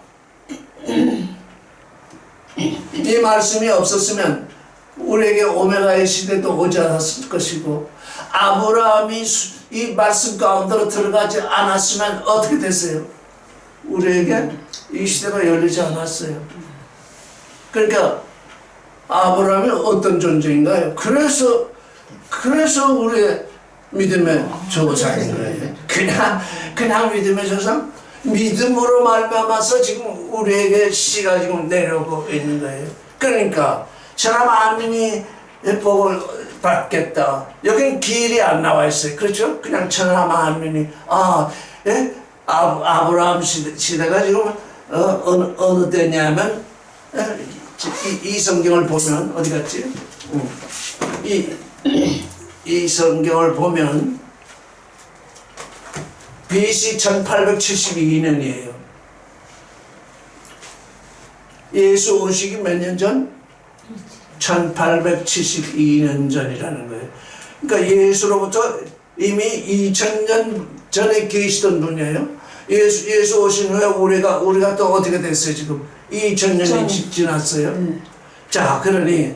이 말씀이 없었으면 우리에게 오메가의 시대도 오지 않았을 것이고 아브라함이 이 말씀 가운데로 들어가지 않았으면 어떻게 됐어요? 우리에게 이 시대가 열리지 않았어요. 그러니까 아브라함이 어떤 존재인가요? 그래서 우리의 믿음의 조상인 거예요. 그냥 믿음의 조상? 믿음으로 말미암아서 지금 우리에게 씨가 지금 내려오고 있는 거예요. 그러니까 사람 아민이 복을 받겠다. 여기는 길이 안 나와 있어요. 그렇죠? 그냥 천하 만민이 아브라함 시대가 지금 어느 때냐면 이 성경을 보면 어디 갔지? 이 성경을 보면 BC 1872년이에요. 예수 오시기 몇 년 전? 1872년 전이라는 거예요. 그러니까 예수로부터 이미 2000년 전에 계시던 분이에요. 예수 오신 후에 우리가 또 어떻게 됐어요? 지금 2000년이 지났어요. 자, 그런데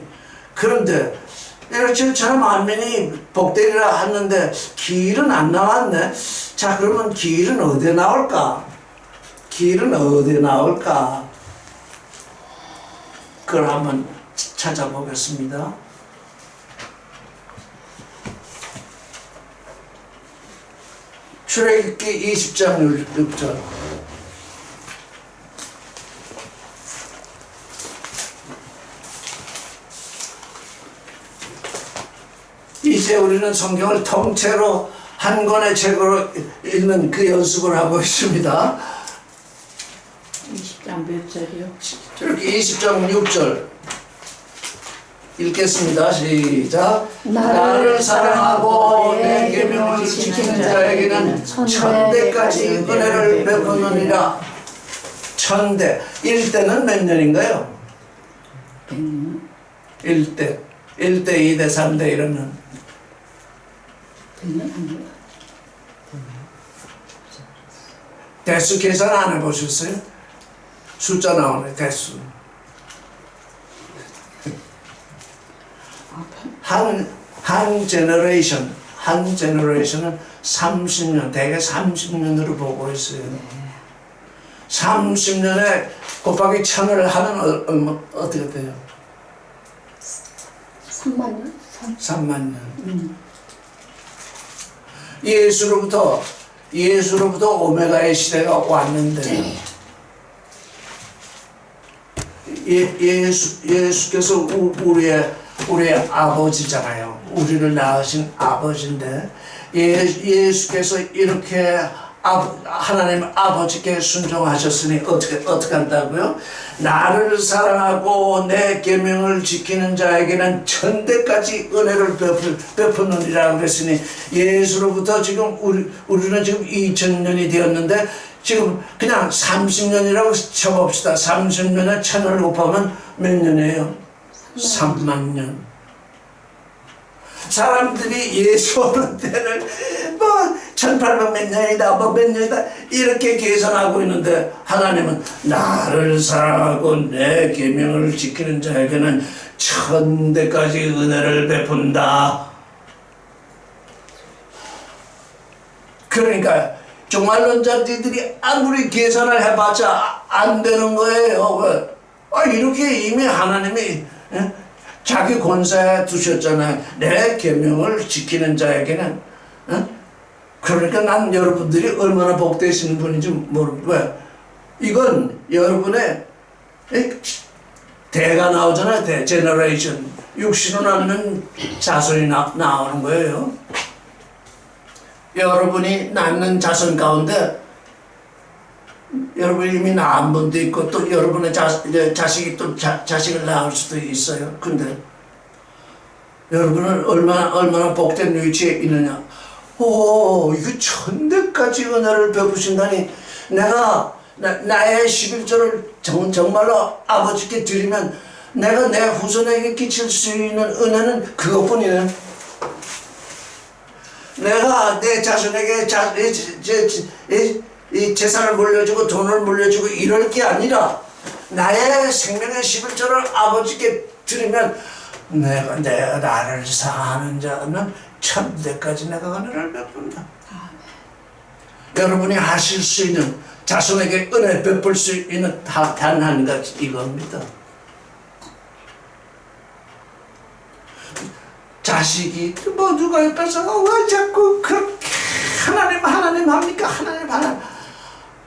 이렇게 사람 만민이 복되리라 하는데 길은 안 나왔네. 자, 그러면 길은 어디에 나올까? 그걸 한번 찾아보겠습니다. 출애굽기 20장 6절. 이제 우리는 성경을 통째로 한 권의 책으로 읽는 그 연습을 하고 있습니다. 20장 몇 절이요? 20장 6절 읽겠습니다. 시작. 나를 사랑하고 내 계명을 지키는 자에게는 천대까지 은혜를 베푸느니라. 천대. 1대는 몇 년인가요? 100년. 1대, 2대, 3대 이러면 100년 아니요? 대수 계산 안 해보셨어요? 숫자 나오네, 대수. 한 제너레이션은 30년, 대개 30년으로 보고 있어요. 30년에 곱하기 1000을 하면 어떻게 돼요? 3만 년? 3만 년. 예수로부터 오메가의 시대가 왔는데 예수께서 우리의 아버지잖아요. 우리를 낳으신 아버지인데 예수께서 이렇게 하나님 아버지께 순종하셨으니 어떻게 한다고요? 나를 사랑하고 내 계명을 지키는 자에게는 천대까지 은혜를 베푸느니라 그랬으니 예수로부터 지금 우리는 지금 2000년이 되었는데 지금 그냥 30년이라고 쳐봅시다. 30년에 1000을 곱하면 몇 년이에요? 3만 년. 사람들이 예수 오는 때를 1800 몇 년이다 몇 년이다 이렇게 계산하고 있는데 하나님은 나를 사랑하고 내 계명을 지키는 자에게는 천대까지 은혜를 베푼다. 그러니까 종말론자들이 아무리 계산을 해봤자 안 되는 거예요. 왜? 이렇게 이미 하나님이 자기 권세에 두셨잖아요. 내 계명을 지키는 자에게는. 그러니까 난 여러분들이 얼마나 복되신 분인지 모르고 왜? 이건 여러분의 대가 나오잖아요. 제너레이션. 육신을 낳는 자손이 나오는 거예요. 여러분이 낳는 자손 가운데 여러분이 이미 낳은 분도 있고 또 여러분의 자식이 또 자식을 낳을 수도 있어요. 근데 여러분은 얼마나 복된 위치에 있느냐. 이거 천대까지 은혜를 베푸신다니 나의 11조를 정말로 아버지께 드리면 내가 내 후손에게 끼칠 수 있는 은혜는 그것뿐이네. 내가 내 자손에게 이 재산을 물려주고 돈을 물려주고 이럴 게 아니라 나의 생명의 11조를 아버지께 드리면 내가 나를 사랑하는 자는 천대까지 내가 은혜를 베푼다. 여러분이 하실 수 있는, 자손에게 은혜 베풀 수 있는 단 한 가지 이겁니다. 자식이 뭐 누가 옆에서 왜 자꾸 그렇게 하나님 합니까? 하나님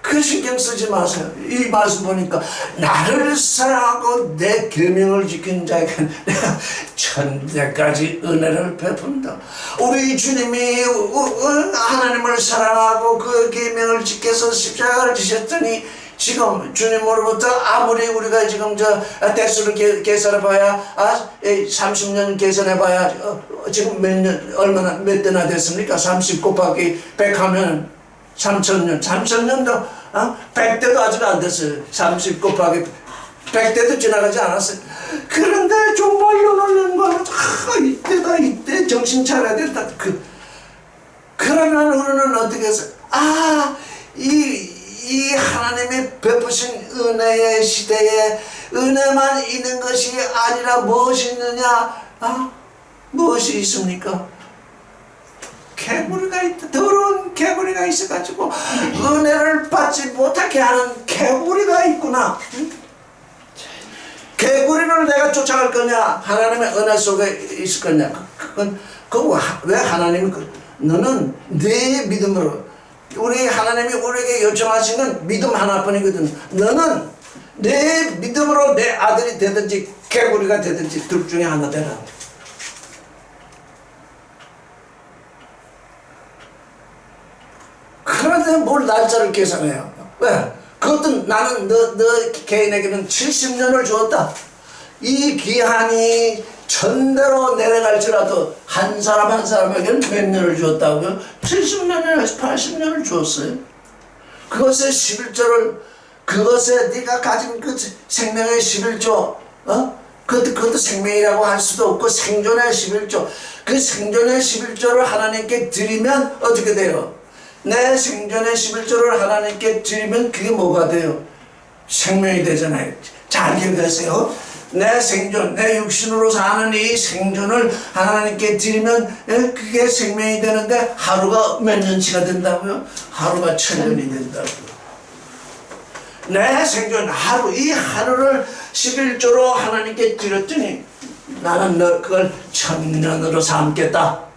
그 신경 쓰지 마세요. 이 말씀 보니까 나를 사랑하고 내 계명을 지킨 자에게 내가 천대까지 은혜를 베푼다. 우리 주님이 하나님을 사랑하고 그 계명을 지켜서 십자가를 지셨더니 지금 주님으로부터 아무리 우리가 지금 저 대수를 계산해봐야 30년 계산해봐야 지금 얼마나 몇 대나 됐습니까? 30 곱하기 100 하면 3,000년 100대도 아직 안 됐어요. 30 곱하기 100대도 지나가지 않았어요. 그런데 정말 놀라는 거는 이때 정신 차려야 된다. 그러면 우리는 어떻게 해서 이 하나님이 베푸신 은혜의 시대에 은혜만 있는 것이 아니라 무엇이 있느냐? 무엇이 있습니까? 개구리가 있다. 더러운 개구리가 있어가지고 은혜를 받지 못하게 하는 개구리가 있구나. 개구리를 내가 쫓아갈 거냐? 하나님의 은혜 속에 있을 거냐? 그건 왜 하나님이 너는 네 믿음으로, 우리 하나님이 우리에게 요청하신 건 믿음 하나뿐이거든. 너는 내 믿음으로 내 아들이 되든지 개구리가 되든지 둘 중에 하나 되라. 그런데 뭘 날짜를 계산해요? 왜? 그것도 나는 너 개인에게는 70년을 주었다. 이 기한이 전대로 내려갈지라도 한 사람 한 사람에게는 몇 년을 주었다고요? 70년에서 80년을 주었어요. 그것의 11조를, 그것에 네가 가진 그 생명의 11조, 그것도 생명이라고 할 수도 없고 생존의 11조, 그 생존의 11조를 하나님께 드리면 어떻게 돼요? 내 생존의 11조를 하나님께 드리면 그게 뭐가 돼요? 생명이 되잖아요. 잘 기억하세요. 내 생존, 내 육신으로 사는 이 생존을 하나님께 드리면 그게 생명이 되는데 하루가 몇 년치가 된다고요? 하루가 1000년이 된다고요. 내 생존 하루, 이 하루를 11조로 하나님께 드렸더니 나는 너 그걸 1000년으로 삼겠다.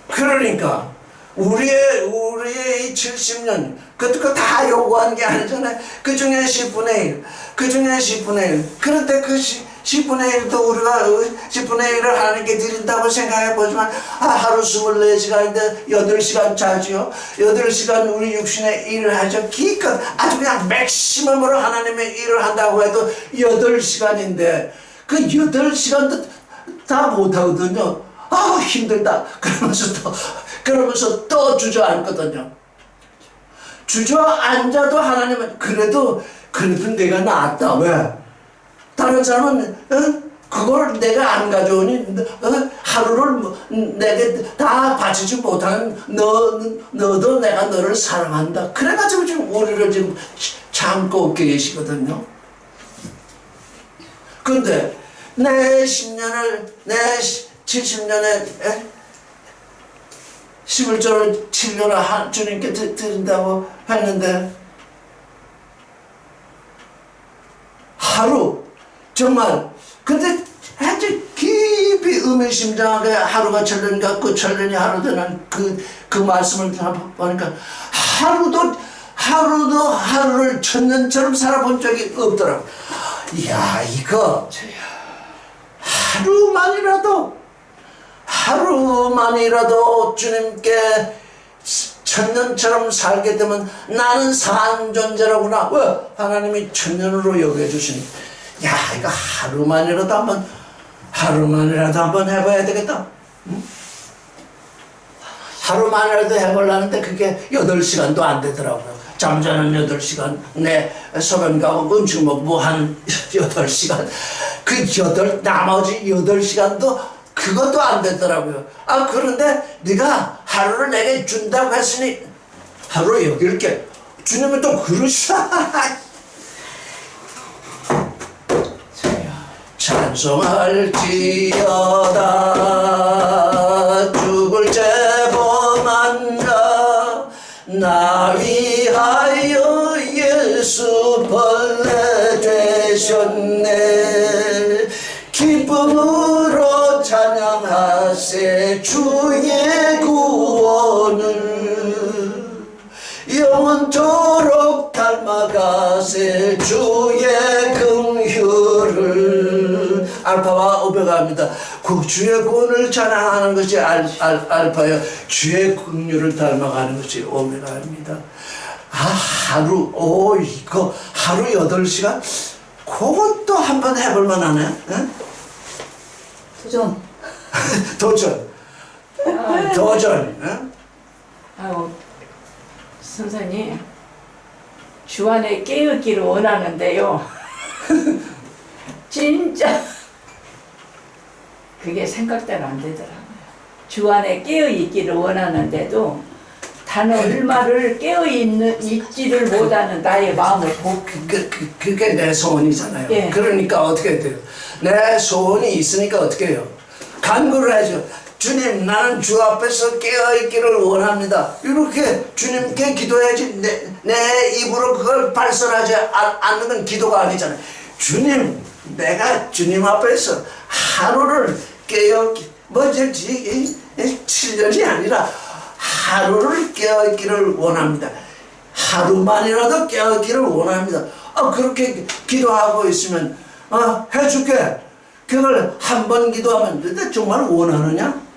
그러니까 우리의 이 70년 그거 다 요구하는 게 아니잖아요. 그 중에 10분의 1, 그 중에 10분의 1. 그런데 그 10분의 1도 우리가 10분의 1을 하나님께 드린다고 생각해 보지만 하루 24시간인데 8시간 자지요. 8시간 우리 육신의 일을 하죠. 기껏 아주 그냥 맥시멈으로 하나님의 일을 한다고 해도 8시간인데 그 8시간도 다 못하거든요. 힘들다. 그러면서 또 주저앉거든요. 주저앉아도 하나님은 그래도 내가 낫다. 왜? 다른 사람은 그걸 내가 안 가져오니 하루를 내게 다 바치지 못하는 너도 내가 너를 사랑한다. 그래가지고 지금 우리를 지금 참고 계시거든요. 근데 내 10년을 내 70년에 11조를 7년을 주님께 드린다고 했는데 하루 정말 근데 아주 깊이 의미심장하게 하루가 1000년 같고 1000년이 하루 되는 그 말씀을 보니까 하루를 1000년처럼 살아본 적이 없더라고. 이야 이거 하루만이라도 주님께 1000년처럼 살게 되면 나는 산 존재라구나. 왜? 하나님이 1000년으로 여겨주시니 야 이거 하루만이라도 한번 해봐야 되겠다. 응? 하루만이라도 해보려는데 그게 8시간도 안 되더라고요. 잠자는 8시간, 내 소변 가고 음식 먹고 한 8시간, 나머지 8시간도 그것도 안 되더라고요. 그런데 네가 하루를 내게 준다고 했으니 하루 여길게. 주님은 또 그러시라. 찬송할지어다. 죽을 죄범한가 나 위하여 예수 벌레 되셨네. 기쁨으로 찬양하세 주의 구원을. 영원토록 닮아가세 주의 긍휼을. 알파와 오메가입니다. 그 주의 구원을 찬양하는 것이 알파요, 주의 긍휼을 닮아가는 것이 오메가입니다. 이거 하루 8시간? 그것도 한번 해볼 만하네. 응? 도전. 도전. 도전. 응? 아우, 선생님, 주 안에 깨어있기를 원하는데요. 진짜 그게 생각대로 안 되더라고요. 주 안에 깨어있기를 원하는데도 단 얼마를 깨어있지를 못하는 나의 마음을 그게 내 소원이잖아요. 예. 그러니까 어떻게 돼요? 내 소원이 있으니까 어떻게 해요? 간구를 하죠. 주님, 나는 주 앞에서 깨어있기를 원합니다. 이렇게 주님께 기도해야지. 내 입으로 그걸 발설하지 않는 건 기도가 아니잖아요. 주님, 내가 주님 앞에서 하루를 뭐지, 7년이 아니라 하루를 깨어있기를 원합니다. 하루만이라도 깨어있기를 원합니다. 그렇게 기도하고 있으면 해줄게. 그걸 한 번 기도하면 근데 정말 원하느냐?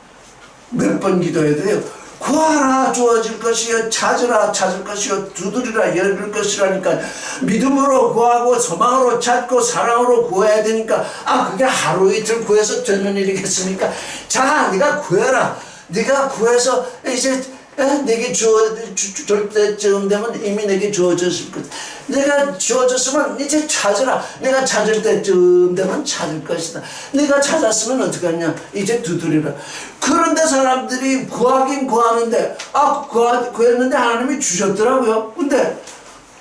몇 번 기도해도요. 구하라 주어질 것이요, 찾으라 찾을 것이요, 두드리라 열릴 것이라니까. 믿음으로 구하고 소망으로 찾고 사랑으로 구해야 되니까 그게 하루 이틀 구해서 되는 일이겠습니까? 자, 네가 구해라. 네가 구해서 이제 내게 줄 때쯤 되면 이미 내게 주어졌을 것. 내가 주어졌으면 이제 찾으라. 내가 찾을 때쯤 되면 찾을 것이다. 내가 찾았으면 어떻게 하냐? 이제 두드리라. 그런데 사람들이 구하긴 구하는데 구했는데 하나님이 주셨더라고요. 근데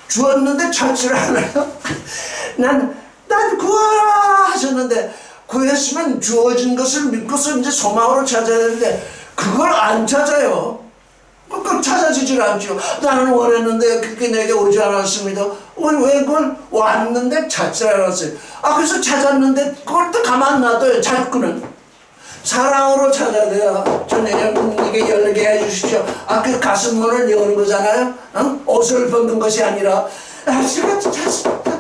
주었는데 찾지를 않아요. 난 구하라 하셨는데 구했으면 주어진 것을 믿고서 이제 소망으로 찾아야 되는데 그걸 안 찾아요. 그걸 찾아지질 않죠. 나는 원했는데 그게 내게 오지 않았습니다. 왜 그걸 왔는데 찾지 않았어요. 그래서 찾았는데 그걸 또 가만 놔둬요. 자꾸는 사랑으로 찾아야 돼요. 주님, 이게 열리게 해주십시오. 그 가슴 문을 여는 거잖아요. 옷을 벗는 것이 아니라 제가 찾습니다.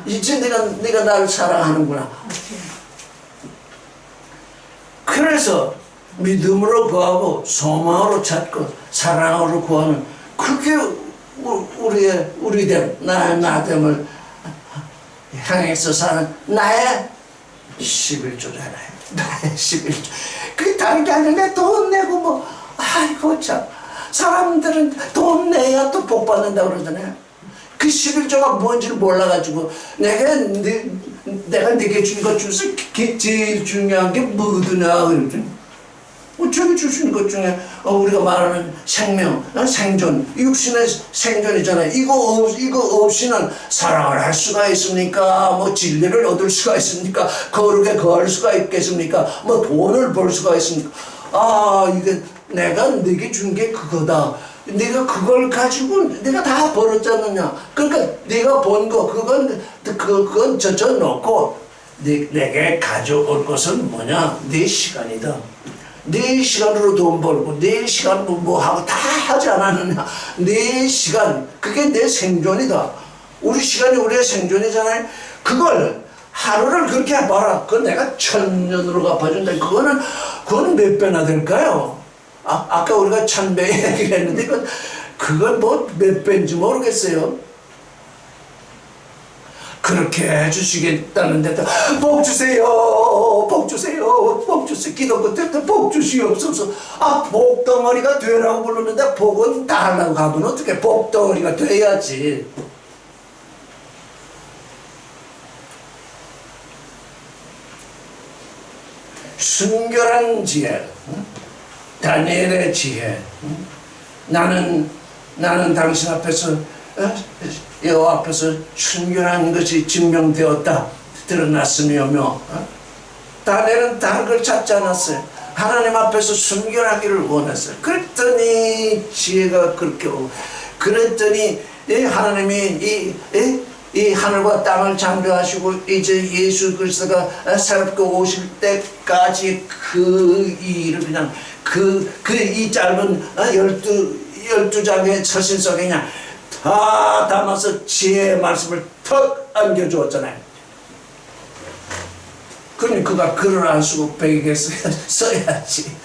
이제 네가 나를 사랑하는구나. 그래서 믿음으로 구하고 소망으로 찾고 사랑으로 구하는 그게 우리됨, 나됨을 향해서 사는 나의 11조잖아요. 나의 11조. 그게 다른 게 아니라 돈 내고 아이고 참, 사람들은 돈 내야 또 복 받는다고 그러잖아요. 그 11조가 뭔지를 몰라가지고 내가 네게 준 것 중에서 제일 중요한 게 뭐더냐 그러죠. 저기 주신 것 중에 우리가 말하는 생명, 생존, 육신의 생존이잖아요. 이거 없이는 사랑을 할 수가 있습니까? 진리를 얻을 수가 있습니까? 거룩에 거할 수가 있겠습니까? 돈을 벌 수가 있습니까? 이게 내가 네게 준 게 그거다. 네가 그걸 가지고 네가 다 벌었지 않느냐. 그러니까 네가 번 거 그건 젖혀놓고 내게 가져올 것은 뭐냐? 네 시간이다. 네 시간으로 돈 벌고 네 시간 뭐 하고 다 하지 않았느냐. 네 시간, 그게 내 생존이다. 우리 시간이 우리의 생존이잖아요. 그걸 하루를 그렇게 해봐라. 그건 내가 1000년으로 갚아준다. 그거는 몇 배나 될까요? 아까 우리가 1000배 얘기를 했는데 그건 몇 배인지 모르겠어요. 그렇게 해주시겠다는데 복 주세요, 복 주세요, 복 주세요. 기도 끝에 복 주시옵소서. 복덩어리가 되라고 부르는데 복은 달라고 가면 어떻게 복덩어리가 돼야지. 순결한 지혜, 다니엘의 지혜. 나는 당신 앞에서 여호와 앞에서 순결한 것이 증명되었다 드러났으며 다니엘은 다른 걸 찾지 않았어요. 하나님 앞에서 순결하기를 원했어요. 그랬더니 지혜가 그렇게 오고, 그랬더니 하나님이 이 하늘과 땅을 창조하시고 이제 예수 그리스도가 새롭게 오실 때까지 그 일을 그냥 이 짧은 12장의 서신석에 그냥 다 담아서 지혜의 말씀을 턱 안겨주었잖아요. 그러니 그가 글을 안 쓰고 베개에 써야지.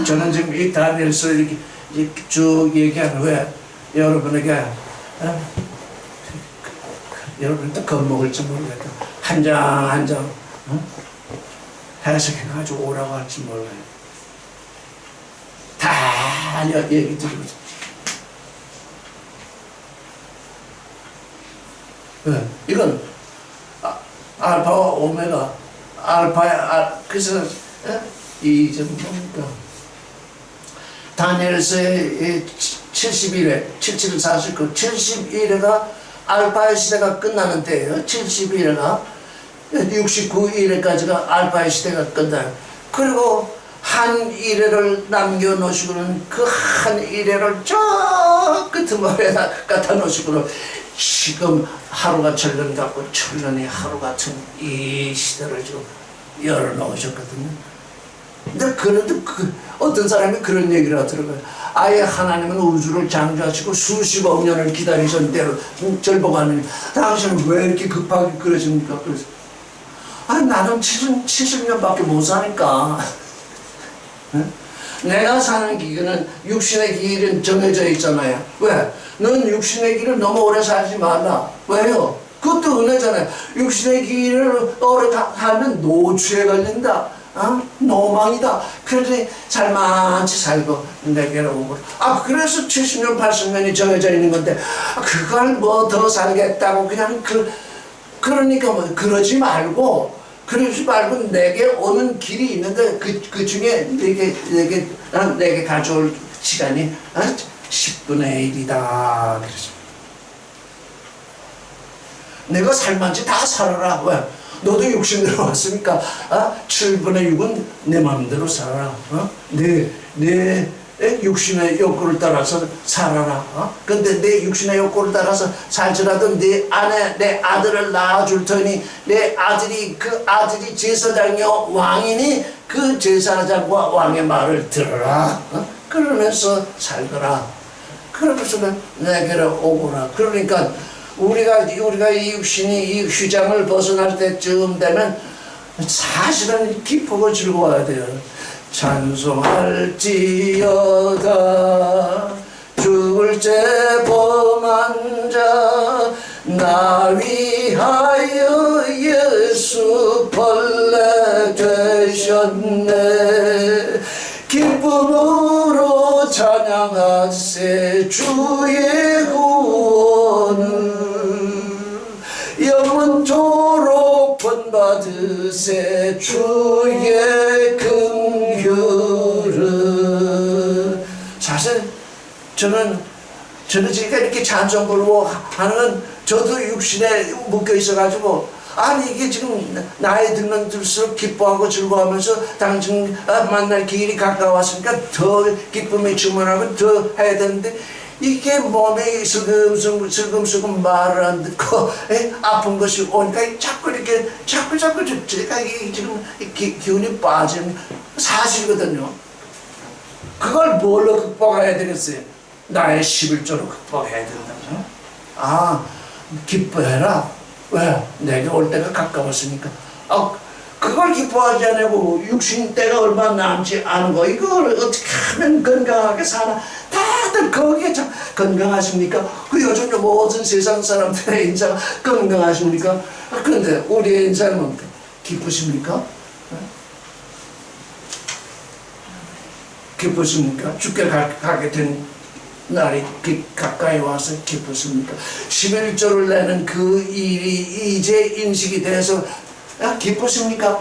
저는 지금 이 다니엘서 이렇게 쭉 얘기한 후에 여러분에게 여러분도 겁먹을지 모르겠다. 한 장 한 장 해석해가지고 오라고 할지 몰라요. 다 얘기 드리고 이건 알파와 오메가 그래서 이 좀 뭡니까 다니엘서의 71회 7749 71회가 알파의 시대가 끝나는 때예요. 71회가 69일에까지가 알파의 시대가 끝나요. 그리고 한 일회를 남겨놓으시고는 그 한 일회를 저 끄트머리에다 갖다 놓으시고는 지금 하루가 천년 같고 천년이 하루 같은 이 시대를 지금 열어놓으셨거든요. 근데 그런데 어떤 사람이 그런 얘기를 하더라고요. 아예 하나님은 우주를 창조하시고 수십억 년을 기다리셨는데 절보고 하느님 당신은 왜 이렇게 급하게 그러십니까? 그래서 나는 70년밖에 못 사니까. 내가 사는 기간은 육신의 길은 정해져 있잖아요. 왜? 넌 육신의 길을 너무 오래 살지 말라. 왜요? 그것도 은혜잖아요. 육신의 길을 오래 살면 노추에 걸린다. 노망이다. 그러니 살만치 살고 내게로 오고. 그래서 70년 80년이 정해져 있는 건데 그걸 뭐 더 살겠다고 그냥 그러니까 뭐 그러지 말고 내게 오는 길이 있는데 그 중에 내게 가져올 시간이 10분의 1이다. 그러죠. 내가 살만치 다 살아라. 왜? 너도 육신대로 왔으니까 7분의 6은 내 마음대로 살아라. 내 육신의 욕구를 따라서 살아라. 근데 내 육신의 욕구를 따라서 살지라도 내 아들을 낳아줄 테니 그 아들이 제사장이요 왕이니 그 제사장과 왕의 말을 들어라. 그러면서 살거라. 그러면서 내게로 오거라. 그러니까 우리가 이 육신이 이 휘장을 벗어날 때쯤 되면 사실은 기쁘고 즐거워야 돼요. 찬송할지어다 죽을 죄 범한 자 나 위하여 예수 벌레 되셨네. 기쁨으로 찬양하세 주의 구원을 영원토록 본받으세 주의 긍휼을. 사실 저는 지금 이렇게 찬송 부르고 하는 건 저도 육신에 묶여 있어가지고 이게 지금 나이 들면 들수록 기뻐하고 즐거워하면서 당신 만날 길이 가까웠으니까 더 기쁨에 주문하고 더 해야 되는데 이게 몸에 슬금슬금 말을 안 듣고 아픈 것이 오니까 자꾸 제가 지금 기운이 빠지는 사실이거든요. 그걸 뭘로 극복해야 되겠어요? 나의 11조로 극복해야 된다죠. 기뻐해라. 왜? 내게 올 때가 가까웠으니까. 그걸 기뻐하지 않고 육신 때가 얼마 남지 않은 거 이걸 어떻게 하면 건강하게 사나. 다들 거기에 참 건강하십니까? 요즘 모든 세상 사람들의 인자가 건강하십니까? 그런데 우리의 인자는 기쁘십니까? 기쁘십니까? 죽게 가게 된 날이 가까이 와서 기쁘십니까? 11조를 내는 그 일이 이제 인식이 돼서 기쁘십니까?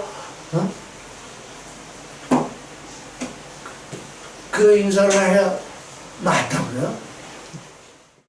그 인사를 해야 낫다고요?